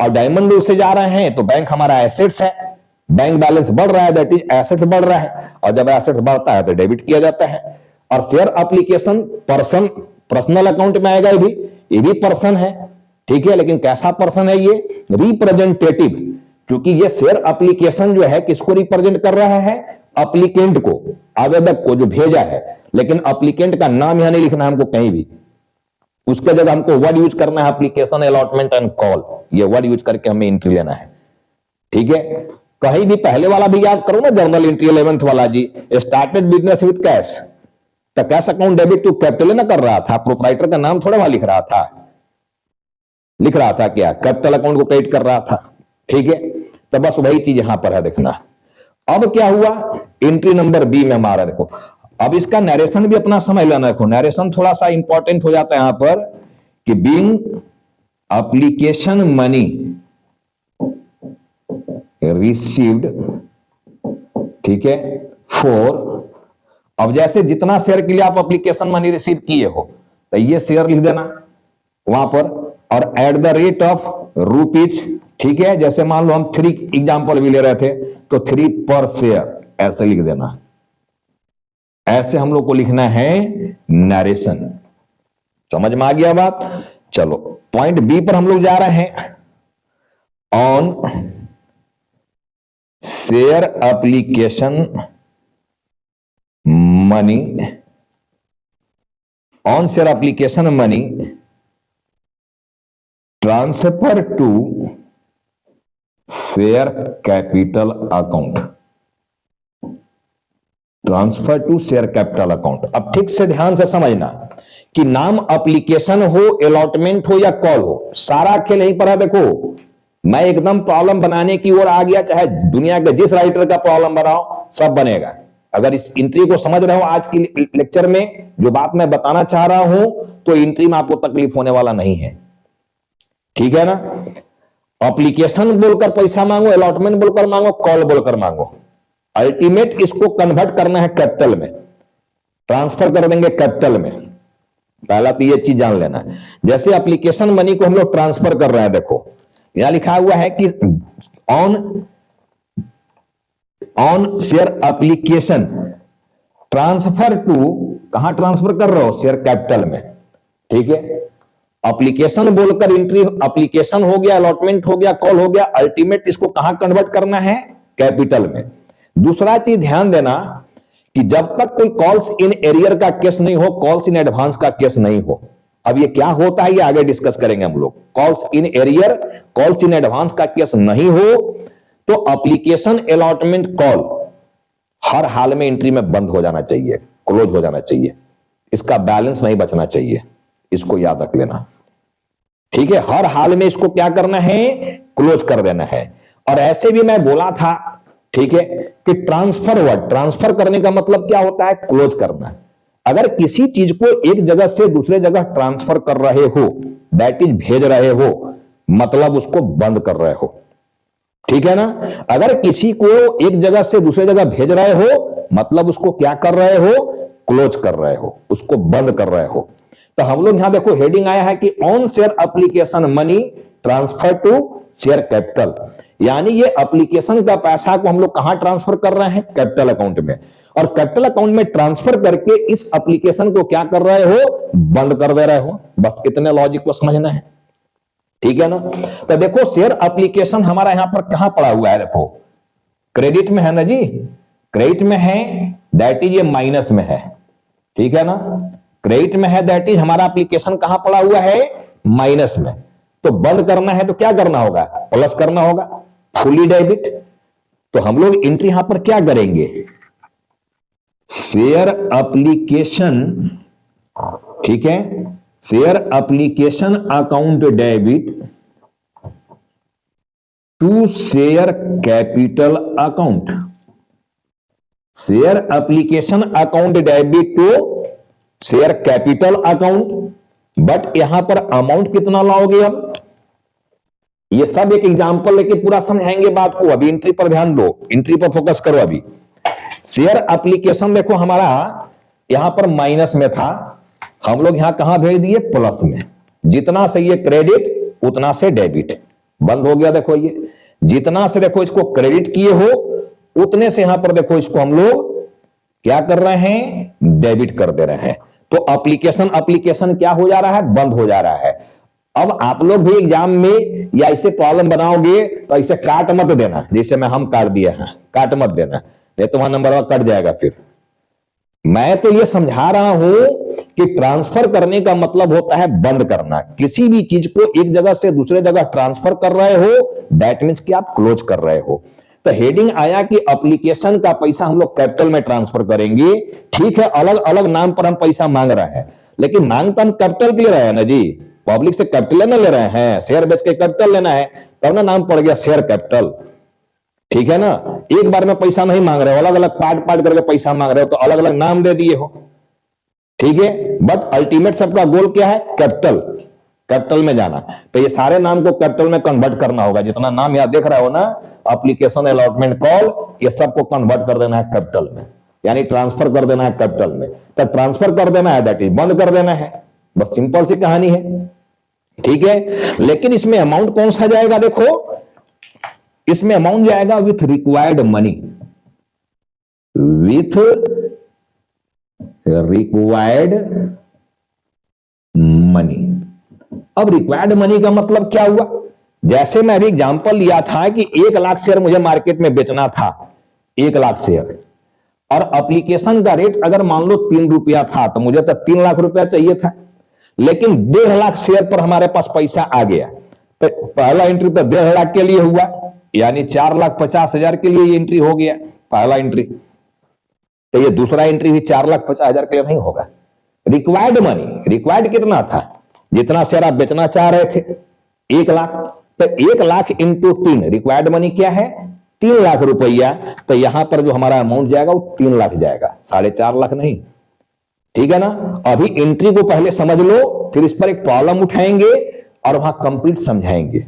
और डायमंड रूल से जा रहे हैं तो बैंक हमारा एसेट्स है, बैंक बैलेंस बढ़ रहा है, दैट इज एसेट्स बढ़ रहा है, और जब एसेट्स बढ़ता है तो डेबिट किया जाता है। और share application person, personal account में आएगा, ये भी पर्सन है, ठीक है, लेकिन कैसा पर्सन है? ये रिप्रेजेंटेटिव, क्योंकि ये शेयर एप्लीकेशन जो है किसको रिप्रेजेंट कर रहा है? एप्लीकेंट को, आवेदक को जो भेजा है, लेकिन एप्लीकेंट का नाम यहां नहीं लिखना हमको कहीं भी, उसके जगह हमको वर्ड यूज करना है एप्लीकेशन अलॉटमेंट एंड कॉल, ये वर्ड यूज करके हमें एंट्री लेना है, ठीक है। कहीं भी पहले वाला भी याद करो ना, जर्नल एंट्री 11th वाला जी, स्टार्टेड बिजनेस विद कैश, तो cash account debit to capital ना कर रहा था, प्रोप्राइटर का नाम थोड़ा वहां लिख रहा था, क्या कैपिटल अकाउंट को क्रेडिट कर रहा था, ठीक है। तो बस वही चीज यहां पर है, देखना। अब क्या हुआ? एंट्री नंबर बी में हमारा देखो, अब इसका नरेशन भी अपना समझ लेना, देखो नरेशन थोड़ा सा इंपॉर्टेंट हो जाता है यहां पर, कि बीइंग एप्लीकेशन मनी रिसीव्ड, ठीक है, फॉर, अब जैसे जितना शेयर के लिए आप एप्लीकेशन मनी रिसीव किए हो, तो ये शेयर लिख देना वहां पर, और at the rate of rupees, ठीक है, जैसे मान लो हम 3 एग्जाम्पल भी ले रहे थे, तो 3 पर शेयर ऐसे लिख देना, ऐसे हम लोग को लिखना है नरेशन। समझ में आ गया बात? चलो पॉइंट बी पर हम लोग जा रहे हैं। On share application money, on share application money transfer to share capital account, transfer to share capital account. अब ठीक से ध्यान से समझना कि नाम एप्लीकेशन हो, अलॉटमेंट हो या कॉल हो, सारा खेल यहीं पर है। देखो मैं एकदम प्रॉब्लम बनाने की ओर आ गया, चाहे दुनिया के जिस राइटर का प्रॉब्लम बनाओ सब बनेगा। अगर इस एंट्री को समझ रहे हो आज की लेक्चर में जो बात मैं बताना चाह रहा हूं, तो एंट्री में आपको तकलीफ होने वाला नहीं है, ठीक है ना। एप्लीकेशन बोलकर पैसा मांगो, अलॉटमेंट बोलकर मांगो, कॉल बोलकर मांगो, अल्टीमेट इसको कन्वर्ट करना है कैपिटल में, ट्रांसफर कर देंगे कैपिटल में। पहला तो ये चीज जान लेना है। जैसे एप्लीकेशन मनी को हम लोग ट्रांसफर कर रहे हैं, देखो यहां लिखा हुआ है कि on share application transfer to, कहां ट्रांसफर कर रहे हो? शेयर कैपिटल में, ठीक है। एप्लीकेशन बोलकर एंट्री, एप्लीकेशन हो गया, अलॉटमेंट हो गया, कॉल हो गया, अल्टीमेट इसको कहां कन्वर्ट करना है? कैपिटल में। दूसरा चीज ध्यान देना कि जब तक कोई कॉल्स इन एरियर का केस नहीं हो, कॉल्स इन एडवांस का केस नहीं हो, अब ये क्या होता है ये आगे डिस्कस करेंगे हम लोग। Calls in arrear, calls in advance का केस नहीं हो तो एप्लीकेशन अलॉटमेंट कॉल हर हाल में एंट्री में बंद हो जाना चाहिए, क्लोज हो जाना चाहिए, इसका बैलेंस नहीं बचना चाहिए, इसको याद रख लेना, ठीक है। हर हाल में इसको क्या करना है? क्लोज कर देना है। और ऐसे भी मैं बोला था, ठीक है, कि ट्रांसफर वर्ड, ट्रांसफर करने का मतलब क्या होता है? क्लोज करना। अगर किसी चीज को एक जगह से दूसरे जगह ट्रांसफर कर रहे हो, दैट इज भेज रहे हो, मतलब उसको बंद कर रहे हो, ठीक है ना। अगर किसी को एक जगह से दूसरे जगह भेज रहे हो, मतलब उसको क्या कर रहे हो? क्लोज कर रहे हो, उसको बंद कर रहे हो। तो हम लोग यहां देखो हेडिंग आया है कि on share application money transfer to share capital, यानी ये एप्लीकेशन का पैसा को हम लोग कहां ट्रांसफर कर रहे हैं? कैपिटल अकाउंट में। और कैपिटल अकाउंट में ट्रांसफर करके इस एप्लीकेशन को क्या कर रहे हो? बंद कर दे रहे हो। बस इतने लॉजिक को समझना है, ठीक है ना। तो देखो शेयर एप्लीकेशन हमारा यहां पर कहां पड़ा हुआ है? देखो क्रेडिट में है ना जी, क्रेडिट में है, दैट इज ये माइनस में है, ठीक है ना। क्रेडिट में है, दैट इज हमारा एप्लीकेशन कहां पड़ा हुआ है? माइनस में। तो बंद करना है तो क्या करना होगा? प्लस करना होगा, फुली डेबिट। तो हम लोग एंट्री यहां पर क्या करेंगे? शेयर एप्लीकेशन, ठीक है, share application account debit to share capital account, share application account debit to share capital account. But यहां पर अमाउंट कितना लाओगे? अब ये सब एक एग्जांपल लेके पूरा समझाएंगे बात को, अभी एंट्री पर ध्यान दो, एंट्री पर फोकस करो। अभी शेयर एप्लीकेशन देखो हमारा यहां पर माइनस में था, हम लोग यहां कहां भेज दिए, प्लस में। जितना से ये क्रेडिट उतना से डेबिट, बंद हो गया। देखो ये जितना से देखो इसको क्रेडिट किए हो उतने से यहां पर देखो इसको हम लोग क्या कर रहे हैं, डेबिट कर दे रहे हैं। तो एप्लीकेशन क्या हो जा रहा है, बंद हो जा रहा है। अब आप लोग भी एग्जाम में या ऐसे प्रॉब्लम बनाओगे तो ऐसे काट मत देना, जैसे मैं हम काट दिया है, काट मत देना, नहीं तो वहां नंबर कट जाएगा। फिर मैं तो ये समझा रहा हूं कि ट्रांसफर करने का मतलब होता है बंद करना। किसी भी चीज को एक जगह से दूसरे जगह ट्रांसफर कर रहे हो, दैट मीन्स कि आप क्लोज कर रहे हो। तो हेडिंग आया कि एप्लीकेशन का पैसा हम लोग कैपिटल में ट्रांसफर करेंगे। ठीक है, अलग अलग नाम पर हम पैसा मांग रहे हैं, लेकिन मांग तो हम कैपिटल के लिए रहे हैं ना जी, पब्लिक से कैपिटल ना ले रहे हैं। शेयर बेच के कैपिटल लेना है, तब ना नाम पड़ गया शेयर कैपिटल। ठीक है ना, एक बार में पैसा नहीं मांग रहे हो, अलग अलग पार्ट पार्ट करके पैसा मांग रहे हो, तो अलग अलग नाम दे दिए हो। ठीक है, बट अल्टीमेट सबका गोल क्या है, कैपिटल, कैपिटल में जाना। तो ये सारे नाम को कैपिटल में कन्वर्ट करना होगा। जितना नाम यहां देख रहे हो ना, एप्लीकेशन, अलॉटमेंट, कॉल, ये सबको कन्वर्ट कर देना है कैपिटल में, यानी ट्रांसफर कर देना है कैपिटल में। तो ट्रांसफर कर देना है, दैट इज बंद कर देना है, बस सिंपल सी कहानी है। ठीक है, लेकिन इसमें अमाउंट कौन सा जाएगा, देखो इसमें अमाउंट जाएगा with required money, with required money. अब रिक्वायर्ड मनी का मतलब क्या हुआ, जैसे मैं अभी एग्जांपल लिया था कि 1,00,000 शेयर मुझे मार्केट में बेचना था, 1,00,000 शेयर, और एप्लीकेशन का रेट अगर मान लो 3 रुपया था, तो मुझे तो 3 लाख रुपया चाहिए था, लेकिन 1.5 लाख शेयर पर हमारे पास पैसा आ गया। तो पहला एंट्री तो 1.5 लाख के लिए हुआ, यानी 4,50,000 के लिए एंट्री हो गया पहला एंट्री। तो ये दूसरा एंट्री भी 4,50,000 के लिए नहीं होगा। रिक्वायर्ड मनी, रिक्वायर्ड कितना था, जितना शेयर आप बेचना चाह रहे थे 1,00,000, तो 1,00,000 इंटू 3, रिक्वायर्ड मनी क्या है, 3 लाख रुपया। तो यहां पर जो हमारा अमाउंट जाएगा वो 3 लाख जाएगा, 4.5 लाख नहीं। ठीक है ना, अभी एंट्री को पहले समझ लो, फिर इस पर एक प्रॉब्लम उठाएंगे और वहां कंप्लीट समझाएंगे।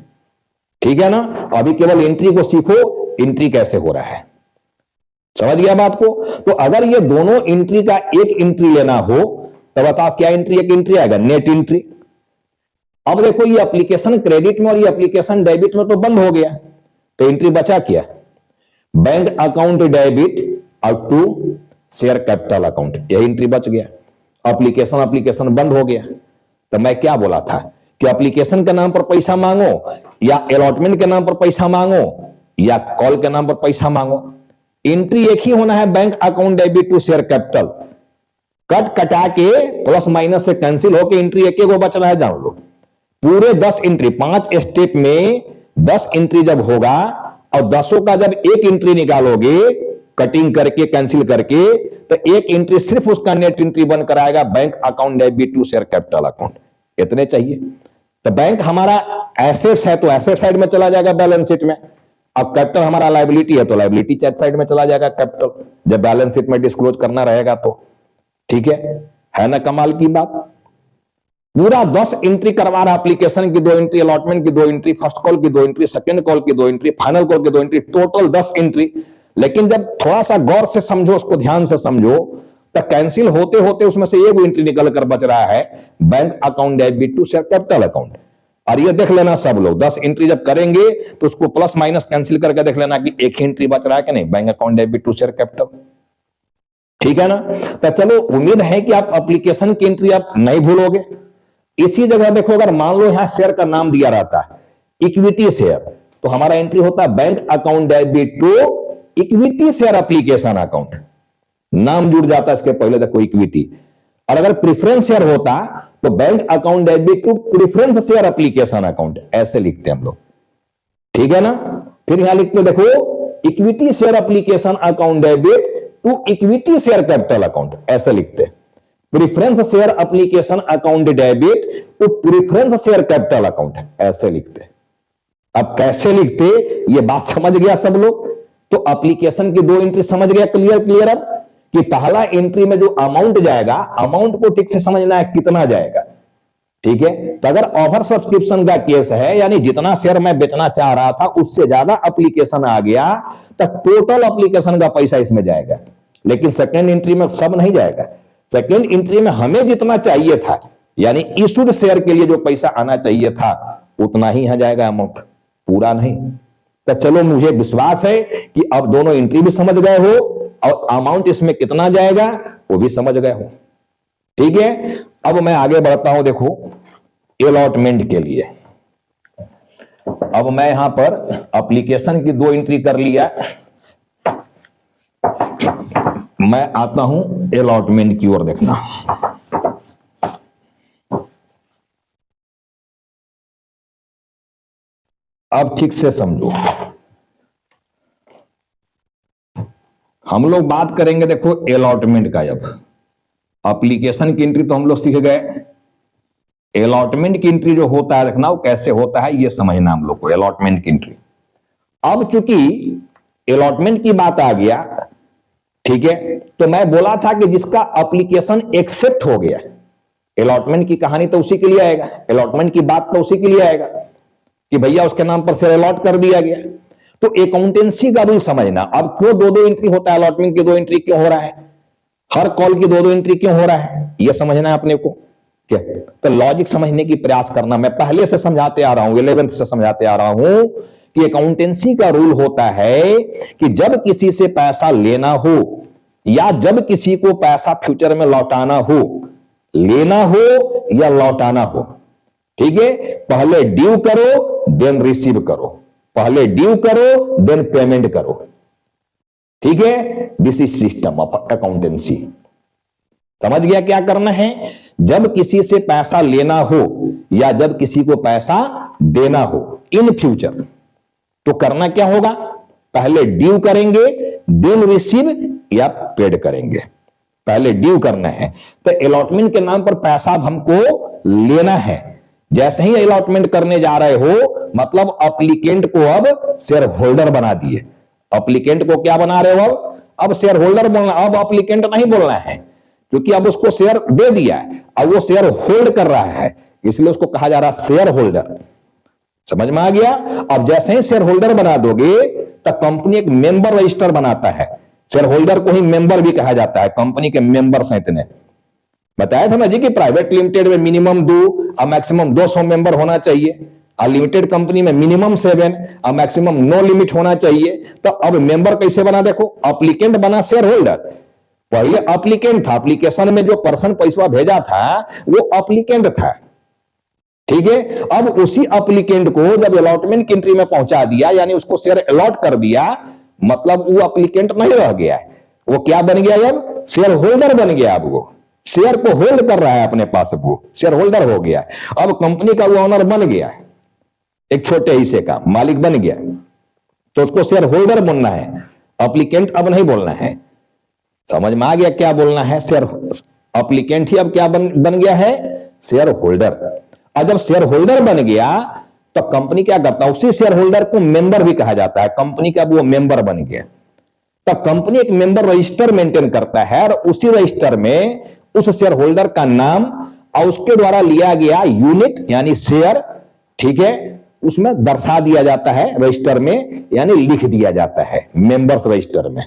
ठीक है ना, अभी केवल एंट्री को सीखो, एंट्री कैसे हो रहा है, समझ गया बात को। तो अगर ये दोनों एंट्री का एक एंट्री लेना हो तो बताओ क्या एंट्री, एक एंट्री आएगा, नेट एंट्री। अब देखो ये एप्लीकेशन क्रेडिट में और ये एप्लीकेशन डेबिट में तो बंद हो गया, तो एंट्री बचा क्या, बैंक अकाउंट डेबिट और टू शेयर कैपिटल अकाउंट, यह एंट्री बच गया। एप्लीकेशन बंद हो गया। तो मैं क्या बोला था कि एप्लीकेशन के नाम पर पैसा मांगो, या अलॉटमेंट के नाम पर पैसा मांगो, या कॉल के नाम पर पैसा मांगो, एंट्री एक ही होना है, bank account debit to share capital. Cut कटा के प्लस माइनस से कैंसिल होके एंट्री एक को बच रहा है, जान लो। पूरे 10 एंट्री, 5 स्टेप में 10 एंट्री जब होगा और 10 का जब एक एंट्री निकालोगे कटिंग करके कैंसिल करके, तो एक एंट्री सिर्फ उसका नेट एंट्री बन कर आएगा, bank account debit to share capital account. इतने चाहिए। तो बैंक हमारा एसेट्स है तो एसेट साइड में चला जाएगा बैलेंस शीट में, अब कैपिटल हमारा लायबिलिटी है तो लायबिलिटी साइड में चला जाएगा कैपिटल, जब बैलेंस शीट में डिस्क्लोज करना रहेगा तो। ठीक है ना, कमाल की बात। पूरा 10 एंट्री करवा रहा, एप्लीकेशन की 2 एंट्री, अलॉटमेंट की 2 एंट्री, फर्स्ट कॉल की 2 एंट्री, सेकंड कॉल की 2 एंट्री, फाइनल कॉल की 2 एंट्री, टोटल 10 एंट्री। लेकिन जब थोड़ा सा गौर से समझो, उसको ध्यान से समझो, तो कैंसिल होते होते उसमें से एक एंट्री निकल कर बच रहा है, bank account debit to share capital account. और ये देख लेना सब लोग, 10 एंट्री जब करेंगे तो उसको प्लस माइनस कैंसिल करके देख लेना कि एक एंट्री बच रहा है कि नहीं, bank account debit to share capital. ठीक है ना, तो चलो उम्मीद है कि आप एप्लीकेशन की एंट्री आप नहीं भूलोगे। इसी जगह देखो, अगर मान लो यहां शेयर का नाम दिया रहता है इक्विटी शेयर, तो हमारा एंट्री होता है bank account debit to equity share application account, नाम जुड़ जाता है इसके पहले देखो इक्विटी। और अगर प्रेफरेंस शेयर होता तो bank account debit to preference share application account, ऐसे लिखते हैं हम लोग। ठीक है ना, फिर यहां लिखते देखो equity share application account debit to equity share capital account, ऐसे लिखते हैं। Preference share application account debit to preference share capital account, ऐसे लिखते। अब कैसे लिखते ये बात समझ गया सब लोग। तो एप्लीकेशन की 2 एंट्री समझ गया, क्लियर अब कि पहला एंट्री में जो अमाउंट जाएगा, अमाउंट को ठीक से समझना है कितना जाएगा। ठीक है, तो अगर ओवर सब्सक्रिप्शन का केस है, यानी जितना शेयर मैं बेचना चाह रहा था उससे ज्यादा एप्लीकेशन आ गया, तो टोटल एप्लीकेशन का पैसा इसमें जाएगा। लेकिन सेकेंड एंट्री में सब नहीं जाएगा, सेकेंड एंट्री में हमें जितना चाहिए था, यानी इशूड शेयर के लिए जो पैसा आना चाहिए था उतना ही यहां जाएगा, अमाउंट पूरा नहीं। तो चलो, मुझे विश्वास है कि अब दोनों एंट्री भी समझ गए हो और अमाउंट इसमें कितना जाएगा वो भी समझ गए हो। ठीक है, अब मैं आगे बढ़ता हूं। देखो, अलॉटमेंट के लिए अब मैं यहां पर एप्लीकेशन की 2 एंट्री कर लिया, मैं आता हूं अलॉटमेंट की ओर। देखना, अब ठीक से समझो, हम लोग बात करेंगे। देखो अलॉटमेंट का, जब एप्लीकेशन की एंट्री तो हम लोग सीख गए, अलॉटमेंट की एंट्री जो होता है, देखना वो कैसे होता है ये समझना हम लोग को, अलॉटमेंट की एंट्री। अब चूंकि अलॉटमेंट की बात आ गया, ठीक है, तो मैं बोला था कि जिसका एप्लीकेशन एक्सेप्ट हो गया, अलॉटमेंट की कहानी तो उसी के लिए आएगा, अलॉटमेंट की बात तो उसी के लिए आएगा कि भैया उसके नाम पर शेयर अलॉट कर दिया गया। तो अकाउंटेंसी का रूल समझना। अब क्यों 2-2 एंट्री होता है, अलॉटमेंट की 2 एंट्री क्यों हो रहा है, हर कॉल की 2-2 एंट्री क्यों हो रहा है, यह समझना है अपने को। क्या तो लॉजिक समझने की प्रयास करना, मैं पहले से समझाते आ रहा हूं, 11th से समझाते आ रहा हूं कि अकाउंटेंसी का रूल होता है कि जब किसी से पैसा लेना हो या जब किसी को पैसा फ्यूचर में लौटाना हो, लेना हो या लौटाना हो, ठीक है, पहले ड्यू करो देन रिसीव करो, पहले ड्यू करो देन पेमेंट करो। ठीक है, this is system of accountancy. समझ गया क्या करना है? जब किसी से पैसा लेना हो या जब किसी को पैसा देना हो इन फ्यूचर, तो करना क्या होगा? पहले ड्यू करेंगे देन रिसीव या पेड करेंगे। पहले ड्यू करना है, तो अलॉटमेंट के नाम पर पैसा अब हमको लेना है। जैसे ही अलॉटमेंट करने जा रहे हो, मतलब अप्लीकेंट को अब शेयर होल्डर बना दिए। अप्लीकेंट को क्या बना रहे हो? अब शेयर होल्डर बोलना, अब अप्लीकेंट नहीं बोलना है, क्योंकि अब उसको शेयर दे दिया है, अब वो शेयर होल्ड कर रहा है, इसलिए उसको कहा जा रहा है शेयर होल्डर। समझ में आ गया? अब जैसे ही शेयर होल्डर बना दोगे तो कंपनी एक मेंबर रजिस्टर बनाता है। शेयर होल्डर को ही मेंबर भी कहा जाता है, कंपनी के मेंबर्स हैं इतने। बताया था ना जी कि प्राइवेट लिमिटेड में मिनिमम 2 और मैक्सिमम 200 मेंबर होना चाहिए, और लिमिटेड कंपनी में मिनिमम 7 और मैक्सिमम नो लिमिट होना चाहिए। तो अब मेंबर कैसे बना? देखो, एप्लीकेंट बना शेयर होल्डर। पहले एप्लीकेंट था, एप्लीकेशन में जो पर्सन पैसा भेजा था वो एप्लीकेंट था। ठीक है, अब उसी एप्लीकेंट को जब अलॉटमेंट की एंट्री में पहुंचा दिया, यानी उसको शेयर अलॉट कर दिया, मतलब वो एप्लीकेंट नहीं रह गया, वो क्या बन गया? अब शेयर होल्डर बन गया। अब वो शेयर को होल्ड कर रहा है अपने पास, वो शेयर होल्डर हो गया। अब कंपनी का वो ऑनर बन गया, एक छोटे हिस्से का मालिक बन गया, तो उसको शेयर होल्डर बनना है, एप्लीकेंट अब नहीं बोलना है। समझ में आ गया क्या बोलना है? शेयर एप्लीकेंट ही अब क्या बन गया है? Share holder. और जब शेयर होल्डर बन गया तो कंपनी क्या करता है? उसी शेयर होल्डर को मेंबर भी कहा जाता है, कंपनी का वो मेंबर बन गया। तो कंपनी एक मेंबर रजिस्टर मेंटेन करता है, और उसी रजिस्टर में उस शेयर होल्डर का नाम और उसके द्वारा लिया गया यूनिट यानी शेयर, ठीक है, उसमें दर्शा दिया जाता है रजिस्टर में, यानी लिख दिया जाता है मेंबर्स रजिस्टर में।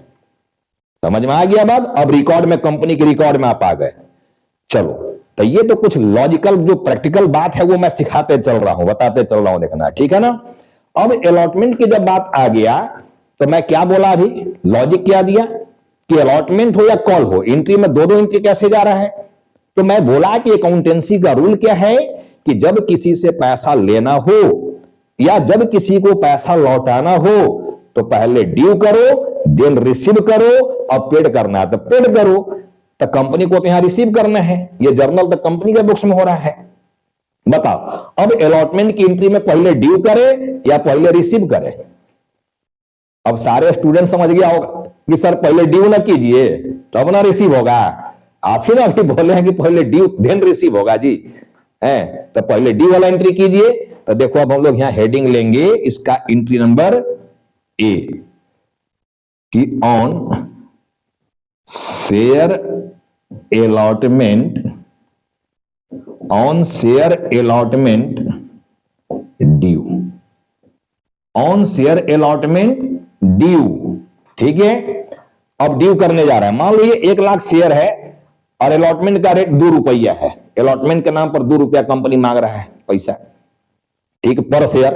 समझ में आ गया बात? अब रिकॉर्ड में, कंपनी के रिकॉर्ड में आप आ गए। चलो, तो ये तो कुछ लॉजिकल जो प्रैक्टिकल बात है वो मैं सिखाते चल रहा हूं, बताते चल रहा हूं, देखना ठीक है ना। अब अलॉटमेंट की जब बात आ गया तो मैं क्या बोला अभी? लॉजिक क्या दिया कि अलॉटमेंट हो या कॉल हो, एंट्री में 2-2 एंट्री कैसे जा रहा है? तो मैं बोला कि अकाउंटेंसी का रूल क्या है कि जब किसी से पैसा लेना हो या जब किसी को पैसा लौटाना हो तो पहले ड्यू करो देन रिसीव करो, और पेड करना है तो पेड करो। तो कंपनी को तो यहां रिसीव करना है, ये जर्नल तो कंपनी के बुक्स में हो रहा है। बताओ, अब अलॉटमेंट की एंट्री में पहले ड्यू करे या पहले रिसीव करे? अब सारे स्टूडेंट समझ गया होगा कि सर पहले ड्यू ना कीजिए तो अब ना रिसीव होगा। आप ही ना अभी बोले हैं कि पहले ड्यू देन रिसीव होगा जी, है तो पहले ड्यू वाला एंट्री कीजिए। तो देखो, अब हम लोग यहां हेडिंग लेंगे इसका, एंट्री नंबर ए कि on share allotment, on share allotment due, on share allotment due. ठीक है, अब ड्यू करने जा रहा है। मान लो ये 1 लाख शेयर है और अलॉटमेंट का रेट 2 रुपया है। अलॉटमेंट के नाम पर 2 रुपया कंपनी मांग रहा है पैसा, ठीक, पर शेयर।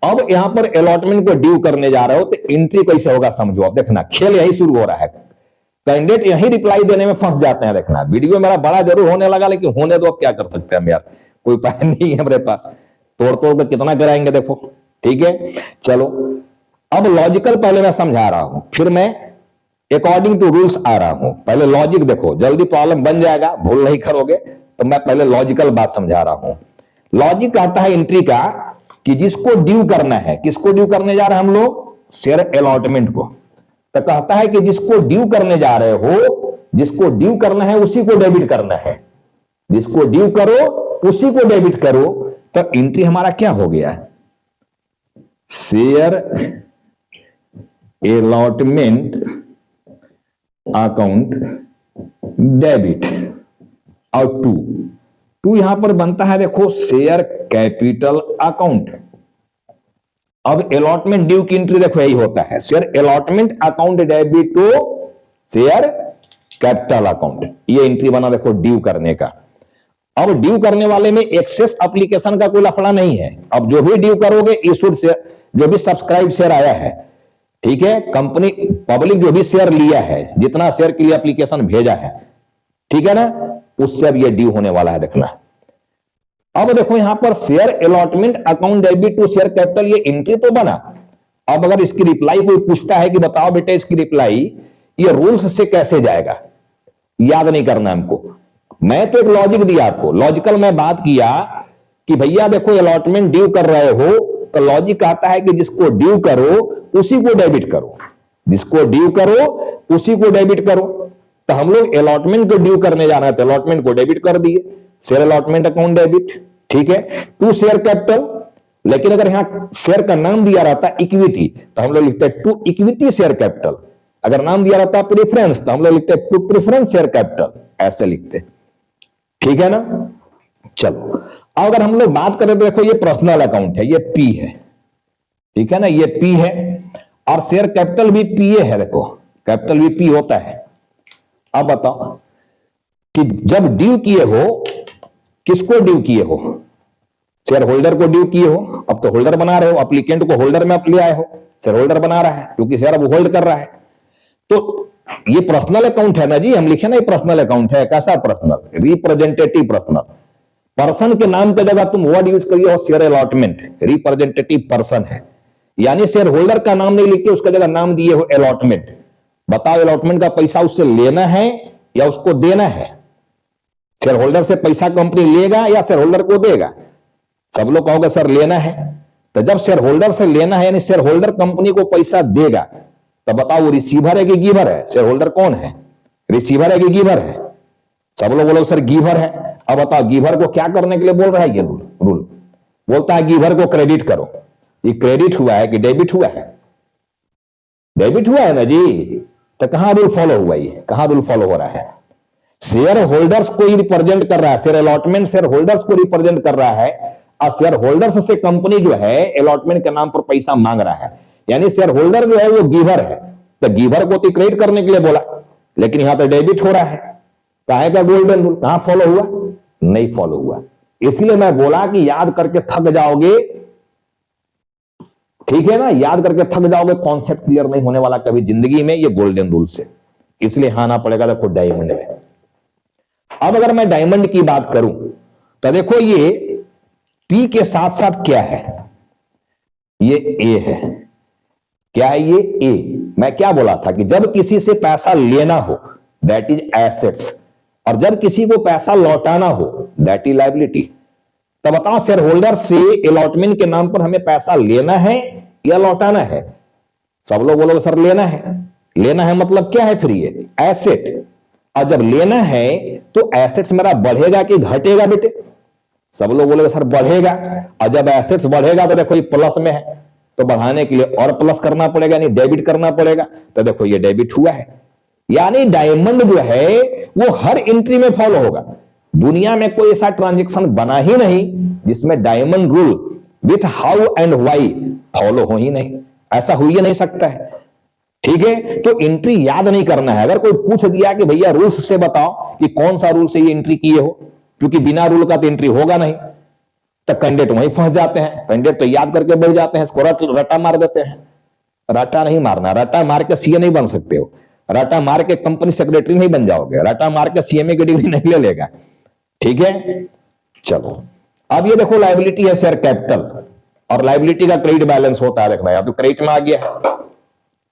अब यहां पर अलॉटमेंट को ड्यू करने जा रहे हो तो एंट्री कैसे होगा समझो। अब देखना खेल यही शुरू हो रहा है, कैंडिडेट यही रिप्लाई देने में फंस जाते हैं। देखना वीडियो मेरा बड़ा जरूर होने लगा, लेकिन होने दो, अब क्या कर सकते हैं हम यार, कोई उपाय नहीं है हमारे पास, तोड़ तोड़ कर कितना कराएंगे देखो, ठीक है। चलो अब लॉजिकल पहले मैं समझा रहा हूं, फिर मैं अकॉर्डिंग टू रूल्स आ रहा हूं। पहले लॉजिक देखो, जल्दी प्रॉब्लम बन जाएगा, भूल नहीं करोगे, तो मैं पहले लॉजिकल बात समझा रहा हूं। लॉजिक आता है एंट्री का कि जिसको ड्यू करना है, किसको ड्यू करने जा रहे हैं हम लोग, शेयर अलॉटमेंट को। तो कहता है कि जिसको ड्यू करने जा रहे हो, जिसको ड्यू करना है उसी को डेबिट करना है, जिसको ड्यू करो उसी को डेबिट करो। तो एंट्री हमारा क्या हो गया, शेयर अलॉटमेंट अकाउंट डेबिट, और टू यहां पर बनता है देखो शेयर कैपिटल अकाउंट। अब अलॉटमेंट ड्यू की एंट्री देखो यही होता है, share allotment account debit to share capital account, ये एंट्री बना देखो ड्यू करने का। अब ड्यू करने वाले में एक्सेस एप्लीकेशन का कोई लफड़ा नहीं है। अब जो भी ड्यू करोगे इशूड शेयर, जो भी सब्सक्राइब शेयर आया है, ठीक है, कंपनी पब्लिक जो भी शेयर लिया है, जितना शेयर के लिए एप्लीकेशन भेजा है, ठीक है ना, उससे अब ये ड्यू होने वाला है। देखना अब देखो यहां पर share allotment account debit to share capital, ये एंट्री तो बना। अब अगर इसकी रिप्लाई कोई पूछता है कि बताओ बेटे इसकी रिप्लाई ये रूल्स से कैसे जाएगा, याद नहीं करना हमको। मैं तो एक लॉजिक दिया आपको, लॉजिकल मैं बात किया कि भैया देखो अलॉटमेंट ड्यू कर रहे हो, तो लॉजिक आता है कि जिसको ड्यू करो उसी को डेबिट करो, जिसको ड्यू करो उसी को डेबिट करो। तो हम लोग अलॉटमेंट को ड्यू करने जा रहे थे, अलॉटमेंट को डेबिट कर दिए, शेयर अलॉटमेंट अकाउंट डेबिट, ठीक है, टू शेयर कैपिटल। लेकिन अगर यहां शेयर का नाम दिया रहता इक्विटी, तो हम लोग लिखते हैं टू इक्विटी शेयर कैपिटल। अगर नाम दिया रहता प्रेफरेंस, तो हम लोग लिखते हैं टू प्रेफरेंस शेयर कैपिटल, ऐसे लिखते, ठीक है ना। चलो अगर हम लोग बात करें तो देखो ये पर्सनल अकाउंट है, ये पी है, ठीक है ना, ये पी है, और शेयर कैपिटल भी पीए है, देखो कैपिटल भी पी होता है। अब बताओ कि जब ड्यू किए हो, किसको ड्यू किए हो, शेयर होल्डर को ड्यू किए हो। अब तो होल्डर बना रहे हो, एप्लीकेंट को होल्डर में आप ले आए हो, शेयर होल्डर बना रहा है क्योंकि शेयर अब होल्ड कर रहा है। तो ये पर्सनल अकाउंट है ना जी, हम लिखे ना ये पर्सनल अकाउंट है। कैसा पर्सनल, रिप्रेजेंटेटिव पर्सनल। पर्सन के नाम की जगह तुम वर्ड यूज करिए हो शेयर अलॉटमेंट, रिप्रेजेंटेटिव पर्सन है, यानी शेयर होल्डर का नाम नहीं लिख के उसका जगह नाम दिए हो अलॉटमेंट। बताओ अलॉटमेंट का पैसा उससे लेना है या उसको देना है। शेयर होल्डर से पैसा कंपनी लेगा या शेयर होल्डर को देगा। सब लोग कहोगे सर लेना है, तो जब शेयर होल्डर से लेना है यानी शेयर होल्डर कंपनी को पैसा देगा, तो बताओ वो रिसीवर है कि गिवर है। शेयर होल्डर कौन है, रिसीवर है कि गिवर है। सब लोग बोलो सर गिवर है। अब बताओ गिवर को क्या करने के लिए बोल रहा है ये रूल बोलता है गिवर को क्रेडिट करो। ये क्रेडिट हुआ है कि डेबिट हुआ है, डेबिट हुआ है ना जी। तो कहां रूल फॉलो हुआ, ये कहां रूल फॉलो हो रहा है, शेयर होल्डर्स को ही रिप्रेजेंट कर रहा है। शेयर अलॉटमेंट शेयर होल्डर्स को रिप्रेजेंट कर रहा है, और शेयर होल्डर्स से कंपनी जो है अलॉटमेंट के नाम पर पैसा मांग रहा है, यानी शेयर होल्डर जो है वो गिवर है। तो गिवर को तो क्रेडिट करने के लिए बोला, लेकिन यहां पर डेबिट हो रहा है। काहे का गोल्डन रूल, कहां फॉलो हुआ, नहीं फॉलो हुआ। इसलिए मैं बोला कि याद करके थक जाओगे, ठीक है ना, याद करके थक जाओगे, कॉन्सेप्ट क्लियर नहीं होने वाला कभी जिंदगी में ये गोल्डन रूल से, इसलिए आना पड़ेगा देखो डायमंड में। अब अगर मैं डायमंड की बात करूं तो देखो ये पी के साथ साथ क्या है, ये ए है। क्या है ये ए। मैं क्या बोला था कि जब किसी से पैसा लेना हो दैट इज एसेट्स, और जब किसी को पैसा लौटाना हो दैट इज लायबिलिटी। तो बताओ शेयर होल्डर से अलॉटमेंट के नाम पर हमें पैसा लेना है या लौटाना है। सब लोग बोलोगे सर लेना है। लेना है मतलब क्या है फिर, ये एसेट। और जब लेना है तो एसेट्स मेरा बढ़ेगा कि घटेगा बेटे। सब लोग बोलेगे सर बढ़ेगा, और जब एसेट्स बढ़ेगा तो देखो ये प्लस में है, तो बढ़ाने के लिए और प्लस करना पड़ेगा, यानी डेबिट करना पड़ेगा। तो देखो ये डेबिट हुआ है, यानी डायमंड जो है वो हर एंट्री में फॉलो होगा। दुनिया में कोई ऐसा ट्रांजैक्शन बना ही नहीं जिसमें diamond rule with how and why follow हो ही नहीं, ऐसा हो ही नहीं सकता है। ठीक है, तो एंट्री याद नहीं करना है। अगर कोई पूछ दिया कि भैया रूल्स से बताओ कि कौन सा रूल से ये एंट्री किए हो, क्योंकि बिना रूल का तो एंट्री होगा नहीं, तो कैंडिडेट वहीं फंस जाते हैं। कैंडिडेट तो याद करके बैठ जाते हैं, इसको रटा मार देते हैं। रटा नहीं मारना, रटा मार के सीए नहीं बन सकते हो, रटा मार के कंपनी सेक्रेटरी नहीं बन जाओगे, रटा मार के सीएमए की डिग्री नहीं ले लेगा। ठीक है, चलो अब ये देखो लायबिलिटी है शेयर कैपिटल, और लायबिलिटी का क्रेडिट बैलेंस होता है। देखना, अब तो क्रेडिट में आ गया है,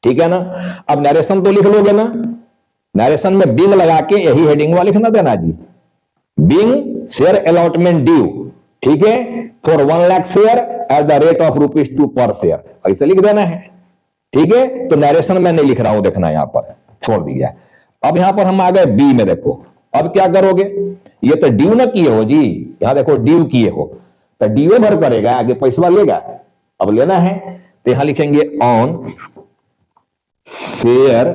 ठीक है ना। अब नरेशन तो लिख लोगे ना, नरेशन में बिंग लगा के यही हेडिंग वाला लिखना देना जी, बिंग शेयर अलॉटमेंट ड्यू, ठीक है, for 1 lakh share at the rate of ₹2 पर शेयर, ऐसे लिख देना है। ठीक है, तो नरेशन में नहीं लिख रहा हूं, देखना यहां पर छोड़ दिया। अब यहां पर हम आ गए बी में, देखो अब क्या करोगे, ये तो ड्यू ना किए हो जी, यहां देखो ड्यू किए हो, तो ड्यू भर करेगा, आगे पैसा लेगा, अब लेना है, तो यहां लिखेंगे on share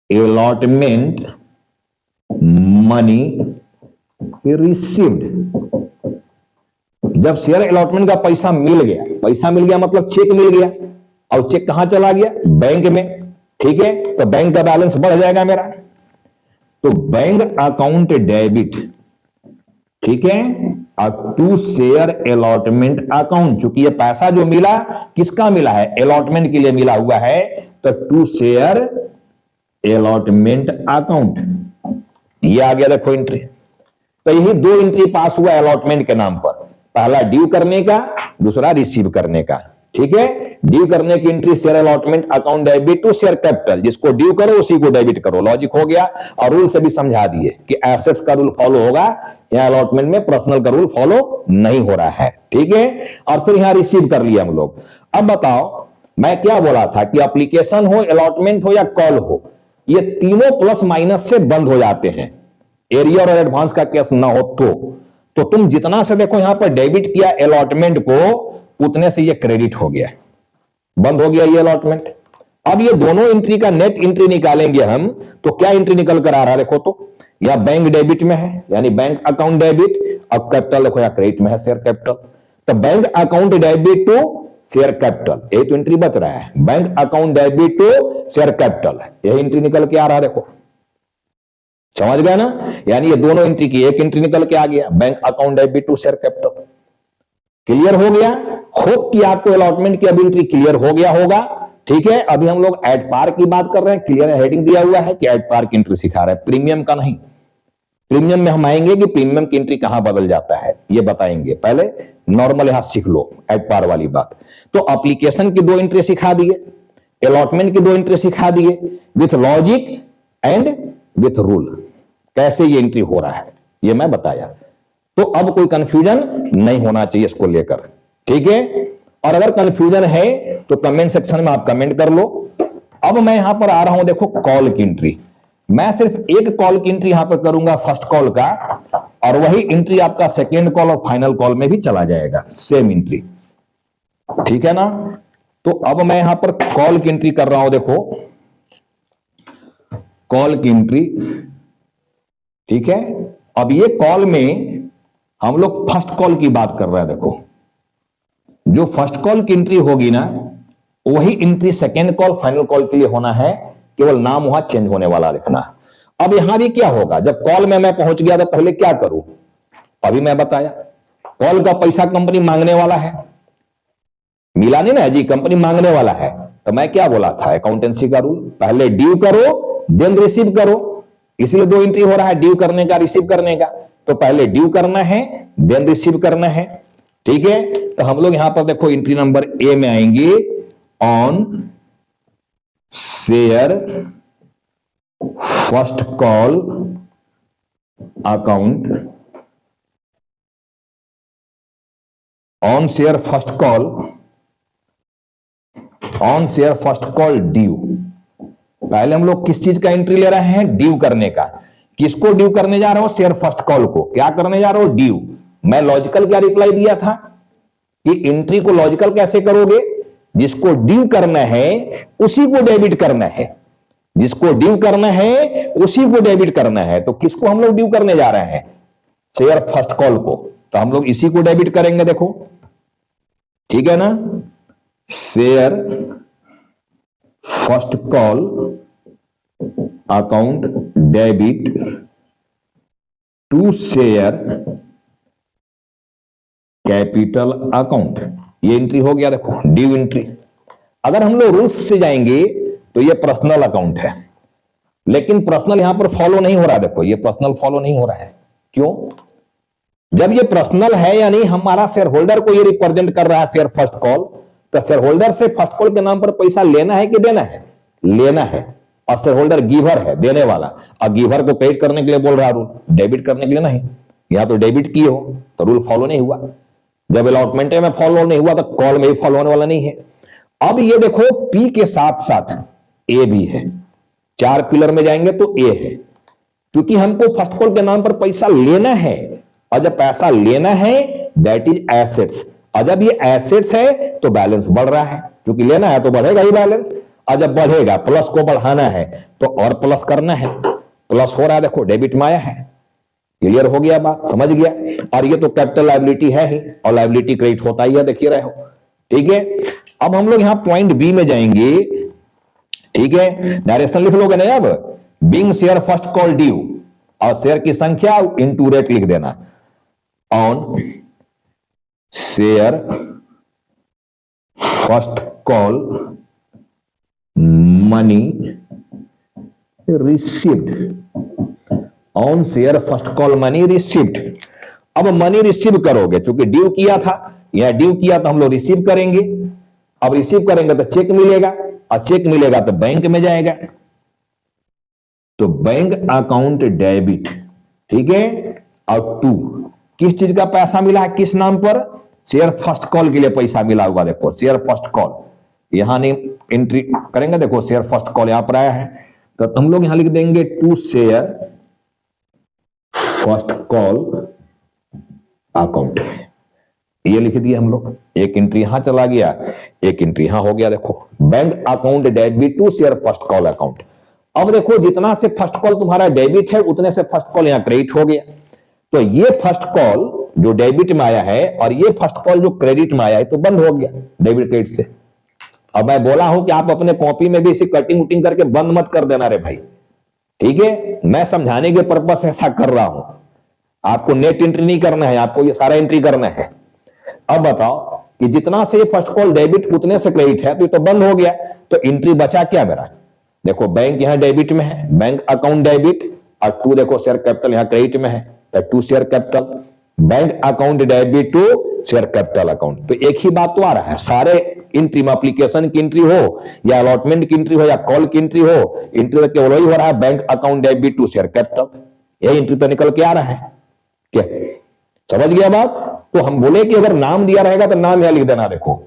allotment money received. जब शेयर अलॉटमेंट का पैसा मिल गया मतलब चेक मिल गया, और चेक कहां चला गया, बैंक में। ठीक है, तो बैंक का बैलेंस बढ़ जाएगा मेरा, तो बैंक अकाउंट डेबिट, ठीक है, टू शेयर अलॉटमेंट अकाउंट, चूंकि ये पैसा जो मिला किसका मिला है, अलॉटमेंट के लिए मिला हुआ है, तो टू शेयर अलॉटमेंट अकाउंट, ये आ गया देखो एंट्री। तो यही 2 एंट्री पास हुआ अलॉटमेंट के नाम पर, पहला ड्यू करने का, दूसरा रिसीव करने का। ठीक है, ड्यू करने की entry share allotment account debit to share capital, जिसको ड्यू करो उसी को डेबिट करो, लॉजिक हो गया। और रूल से भी समझा दिए कि एसेट्स का रूल फॉलो होगा, यहां अलॉटमेंट में पर्सनल का रूल फॉलो नहीं हो रहा है। ठीक है, और फिर यहां रिसीव कर लिया हम लोग। अब बताओ मैं क्या बोला था कि एप्लीकेशन हो, अलॉटमेंट हो या कॉल हो, ये तीनों प्लस माइनस से बंद हो जाते हैं, एरियर और एडवांस का केस ना हो तो तुम जितना से देखो यहां पर डेबिट किया अलॉटमेंट को, उतने से ये क्रेडिट हो गया, बंद हो गया ये अलॉटमेंट। अब ये दोनों एंट्री का नेट एंट्री निकालेंगे हम, तो क्या एंट्री निकल कर आ रहा है देखो, तो या बैंक डेबिट में है यानी बैंक अकाउंट डेबिट, अब कैपिटल देखो या क्रेडिट में है शेयर कैपिटल, तो bank account debit to share capital, यही तो एंट्री बच रहा है, bank account debit to share capital, यही एंट्री निकल के आ रहा है देखो, समझ गए ना। यानी ये दोनों एंट्री की एक एंट्री निकल के आ गया, bank account debit to share capital. Clear हो गया, होप कि आपको अलॉटमेंट की अब एंट्री क्लियर हो गया होगा। ठीक है, अभी हम लोग एट पार की बात कर रहे हैं, क्लियर हेडिंग दिया हुआ है कि एट पार की एंट्री सिखा रहे हैं, प्रीमियम का नहीं। प्रीमियम में हम आएंगे कि प्रीमियम की एंट्री कहां बदल जाता है ये बताएंगे, पहले नॉर्मल यहां सीख लो एट पार वाली बात। तो एप्लीकेशन की 2 एंट्री सिखा दिए, अलॉटमेंट की 2 एंट्री सिखा दिए, with logic and with rule, कैसे ये एंट्री हो रहा है ये मैं बताया। तो अब कोई कंफ्यूजन नहीं होना चाहिए इसको लेकर, ठीक है। और अगर कंफ्यूजन है तो कमेंट सेक्शन में आप कमेंट कर लो। अब मैं यहां पर आ रहा हूं, देखो कॉल की एंट्री, मैं सिर्फ एक कॉल की एंट्री यहां पर करूंगा फर्स्ट कॉल का, और वही एंट्री आपका सेकेंड कॉल और फाइनल कॉल में भी चला जाएगा, सेम एंट्री, ठीक है ना। तो अब मैं यहां पर कॉल की एंट्री कर रहा हूं, देखो कॉल की एंट्री, ठीक है। अब ये कॉल में हम लोग फर्स्ट कॉल की बात कर रहे हैं, देखो जो फर्स्ट कॉल की एंट्री होगी ना, वही entry second call final call के लिए होना है, केवल नाम वहां चेंज होने वाला लिखना। अब यहां भी क्या होगा, जब कॉल में मैं पहुंच गया तो पहले क्या करूं, अभी मैं बताया, कॉल का पैसा कंपनी मांगने वाला है, मिला नहीं ना जी, कंपनी मांगने वाला है, तो मैं क्या बोला था, अकाउंटेंसी का रूल, पहले ड्यू करो देन रिसीव करो, इसलिए 2 एंट्री हो रहा है, ड्यू करने का रिसीव करने का। तो पहले ड्यू करना है देन रिसीव करना है, ठीक है। तो हम लोग यहां पर देखो एंट्री नंबर ए में आएंगे, on share first call account, on share first call, on share first call due. पहले हम लोग किस चीज का एंट्री ले रहे हैं, ड्यू करने का। किसको ड्यू करने जा रहा हूं, शेयर फर्स्ट कॉल को। क्या करने जा रहा हूं, ड्यू। मैं लॉजिकल क्या रिप्लाई दिया था कि एंट्री को लॉजिकल कैसे करोगे, जिसको ड्यू करना है उसी को डेबिट करना है, जिसको ड्यू करना है उसी को डेबिट करना है। तो किसको हम लोग ड्यू करने जा रहे हैं, शेयर फर्स्ट कॉल को, तो हम लोग इसी को डेबिट करेंगे, देखो ठीक है ना। Share first call account debit to share capital account. ये एंट्री हो गया, देखो ड्यू एंट्री। अगर हम लोग रूल्स से जाएंगे तो ये पर्सनल अकाउंट है, लेकिन पर्सनल यहां पर फॉलो नहीं हो रहा। देखो ये पर्सनल फॉलो नहीं हो रहा है। क्यों? जब ये पर्सनल है या नहीं, हमारा शेयर होल्डर को ये रिप्रेजेंट कर रहा है शेयर फर्स्ट कॉल, तो शेयर होल्डर से फर्स्ट कॉल के नाम पर पैसा लेना है कि देना है? लेना है। और शेयर होल्डर गिवर है, देने वाला। और गिवर को क्रेडिट करने के लिए बोल रहा रूल, डेबिट करने के लिए नहीं। यहां तो डेबिट किए हो तो रूल फॉलो नहीं हुआ। जब अलॉटमेंट में फॉलो नहीं हुआ तो कॉल में भी फॉलो होने वाला नहीं है। अब ये देखो पी के साथ साथ ए भी है, 4 पिलर में जाएंगे तो ए है, क्योंकि हमको फर्स्ट कॉल के नाम पर पैसा लेना है। और जब पैसा लेना है दैट इज एसेट्स, और जब ये एसेट्स है तो बैलेंस बढ़ रहा है, क्योंकि लेना है तो बढ़ेगा ही बैलेंस। और जब बढ़ेगा, प्लस को बढ़ाना है तो और प्लस करना है। प्लस हो रहा है, देखो डेबिट में आया है। क्लियर हो गया बात, समझ गया? और ये तो कैपिटल लायबिलिटी है ही, और लायबिलिटी क्रेडिट होता ही है, देखिए रहे हो। ठीक है, अब हम लोग यहां पॉइंट बी में जाएंगे। ठीक है, डायरेक्शन लिख लोगे ना। अब being share first call due, और शेयर की संख्या इनटू रेट लिख देना। On share first call money received, on share first call money received. अब मनी रिसीव करोगे, चूंकि ड्यू किया था, या ड्यू किया तो हम लोग रिसीव करेंगे। अब रिसीव करेंगे तो चेक मिलेगा, और चेक मिलेगा तो बैंक में जाएगा, तो बैंक अकाउंट डेबिट। ठीक है, और टू किस चीज का पैसा मिला है, किस नाम पर? शेयर फर्स्ट कॉल के लिए पैसा मिला हुआ। देखो शेयर फर्स्ट कॉल, यहां नहीं एंट्री करेंगे। देखो शेयर फर्स्ट कॉल यहां पर आया है, तो हम लोग यहां लिख देंगे to share first call account. ये लिख दिया हम लोग। एक एंट्री यहां चला गया, एक एंट्री यहां हो गया। देखो bank account debit to share first call account. अब देखो जितना से फर्स्ट कॉल तुम्हारा डेबिट है, उतने से फर्स्ट कॉल यहां क्रेडिट हो गया। तो ये फर्स्ट कॉल जो डेबिट में आया है और ये फर्स्ट कॉल जो क्रेडिट में आया है, तो बंद हो गया डेबिट क्रेडिट से। अब मैं बोला हूं कि आप अपने कॉपी में भी इसी कटिंग उटिंग करके बंद मत कर देना रे भाई। ठीक है, मैं समझाने के पर्पस से ऐसा कर रहा हूं। आपको नेट एंट्री नहीं करना है, आपको ये सारा एंट्री करना है। अब बताओ कि जितना से फर्स्ट कॉल डेबिट उतने से क्रेडिट है, तो ये तो बंद हो गया। तो एंट्री बचा क्या मेरा? देखो बैंक यहां डेबिट में है, बैंक अकाउंट डेबिट, और टू देखो शेयर कैपिटल यहां क्रेडिट में है, तो to share capital, bank account debit to share capital account. तो एक ही बात तो आ रहा है सारे एंट्री में, एप्लीकेशन की एंट्री हो या अलॉटमेंट की एंट्री हो या कॉल की एंट्री हो, एंट्री तो केवल वही हो रहा है, bank account debit to share capital. ये एंट्री तो निकल के आ रहा है। क्या समझ गया बात? तो हम बोले कि अगर नाम दिया रहेगा तो नाम यहां लिख देना। देखो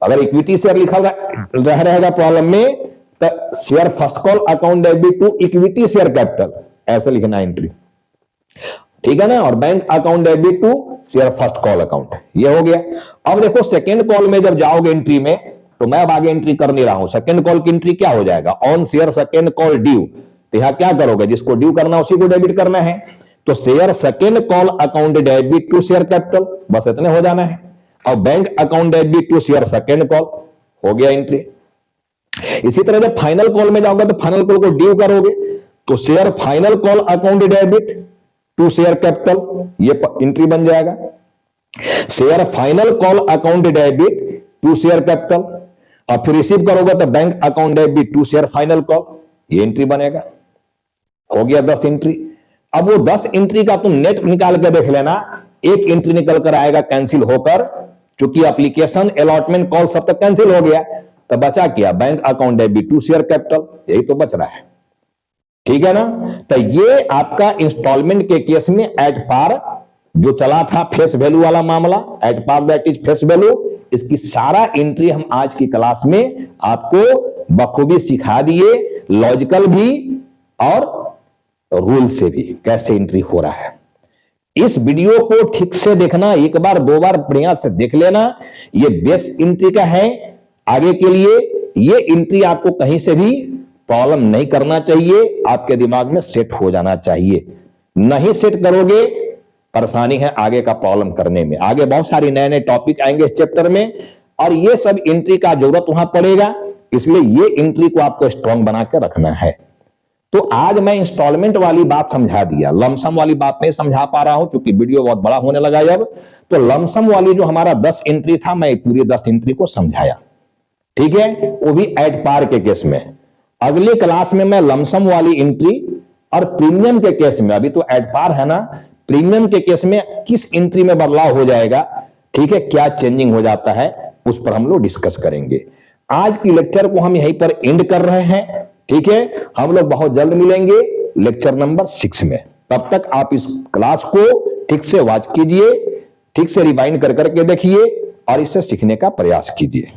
अगर इक्विटी शेयर लिखा रहेगा प्रॉब्लम में, तो share first call account debit to equity share capital, ऐसे लिखना एंट्री। ठीक है ना? और bank account debit to share first call account, ये हो गया। अब देखो सेकेंड कॉल में जब जाओगे एंट्री में, तो मैं अब आगे एंट्री कर नहीं रहा हूं। सेकेंड कॉल की एंट्री क्या हो जाएगा? On share second call due. तो यहां क्या करोगे? जिसको ड्यू करना उसी को डेबिट करना है। तो share second call account debit to share capital, बस इतने हो जाना है। और bank account debit to share second call, हो गया एंट्री। इसी तरह जब फाइनल कॉल में जाओगे तो फाइनल कॉल को ड्यू करोगे, तो share final call account debit to share capital, ये एंट्री बन जाएगा। Share final call account debit to share capital, और फिर रिसीव करोगे तो bank account debit to share final call, ये एंट्री बनेगा। हो गया 10 एंट्री। अब वो 10 एंट्री का तुम नेट निकाल के देख लेना, एक एंट्री निकल कर आएगा कैंसिल होकर, चूंकि एप्लीकेशन अलॉटमेंट कॉल सब तक कैंसिल हो गया, तो बचा क्या? Bank account debit to share capital, यही तो बच रहा है। ठीक है ना? तो ये आपका इंस्टॉलमेंट के केस में एट पार जो चला था, फेस वैल्यू वाला मामला, at par that is face value, इसकी सारा एंट्री हम आज की क्लास में आपको बखूबी सिखा दिए, लॉजिकल भी और रूल से भी कैसे एंट्री हो रहा है। इस वीडियो को ठीक से देखना, एक बार 2 बार बढ़िया से देख लेना। ये बेस एंट्री का है आगे के लिए। ये एंट्री आपको कहीं से भी प्रॉब्लम नहीं करना चाहिए, आपके दिमाग में सेट हो जाना चाहिए। नहीं सेट करोगे परेशानी है आगे का प्रॉब्लम करने में। आगे बहुत सारी नए नए टॉपिक आएंगे इस चैप्टर में, और ये सब एंट्री का जरूरत वहां पड़ेगा। इसलिए ये एंट्री को आपको स्ट्रांग बना के रखना है। तो आज मैं इंस्टॉलमेंट वाली बात समझा दिया, लमसम वाली बात नहीं समझा पा रहा हूं क्योंकि वीडियो बहुत बड़ा होने लगा अब। तो लमसम वाली जो हमारा 10 एंट्री था, मैं पूरी 10 एंट्री को समझाया, ठीक है, वो भी एट पार के केस में। अगली क्लास में मैं लमसम वाली एंट्री और प्रीमियम के केस में, अभी तो एट पार है ना, प्रीमियम के केस में किस एंट्री में बदलाव हो जाएगा, ठीक है, क्या चेंजिंग हो जाता है, उस पर हम लोग डिस्कस करेंगे। आज की लेक्चर को हम यहीं पर एंड कर रहे हैं, ठीक है। हम लोग बहुत जल्द मिलेंगे लेक्चर नंबर 6 में। तब तक आप इस क्लास को ठीक से वॉच कीजिए, ठीक से रिवाइंड कर करके देखिए और इसे सीखने का प्रयास कीजिए।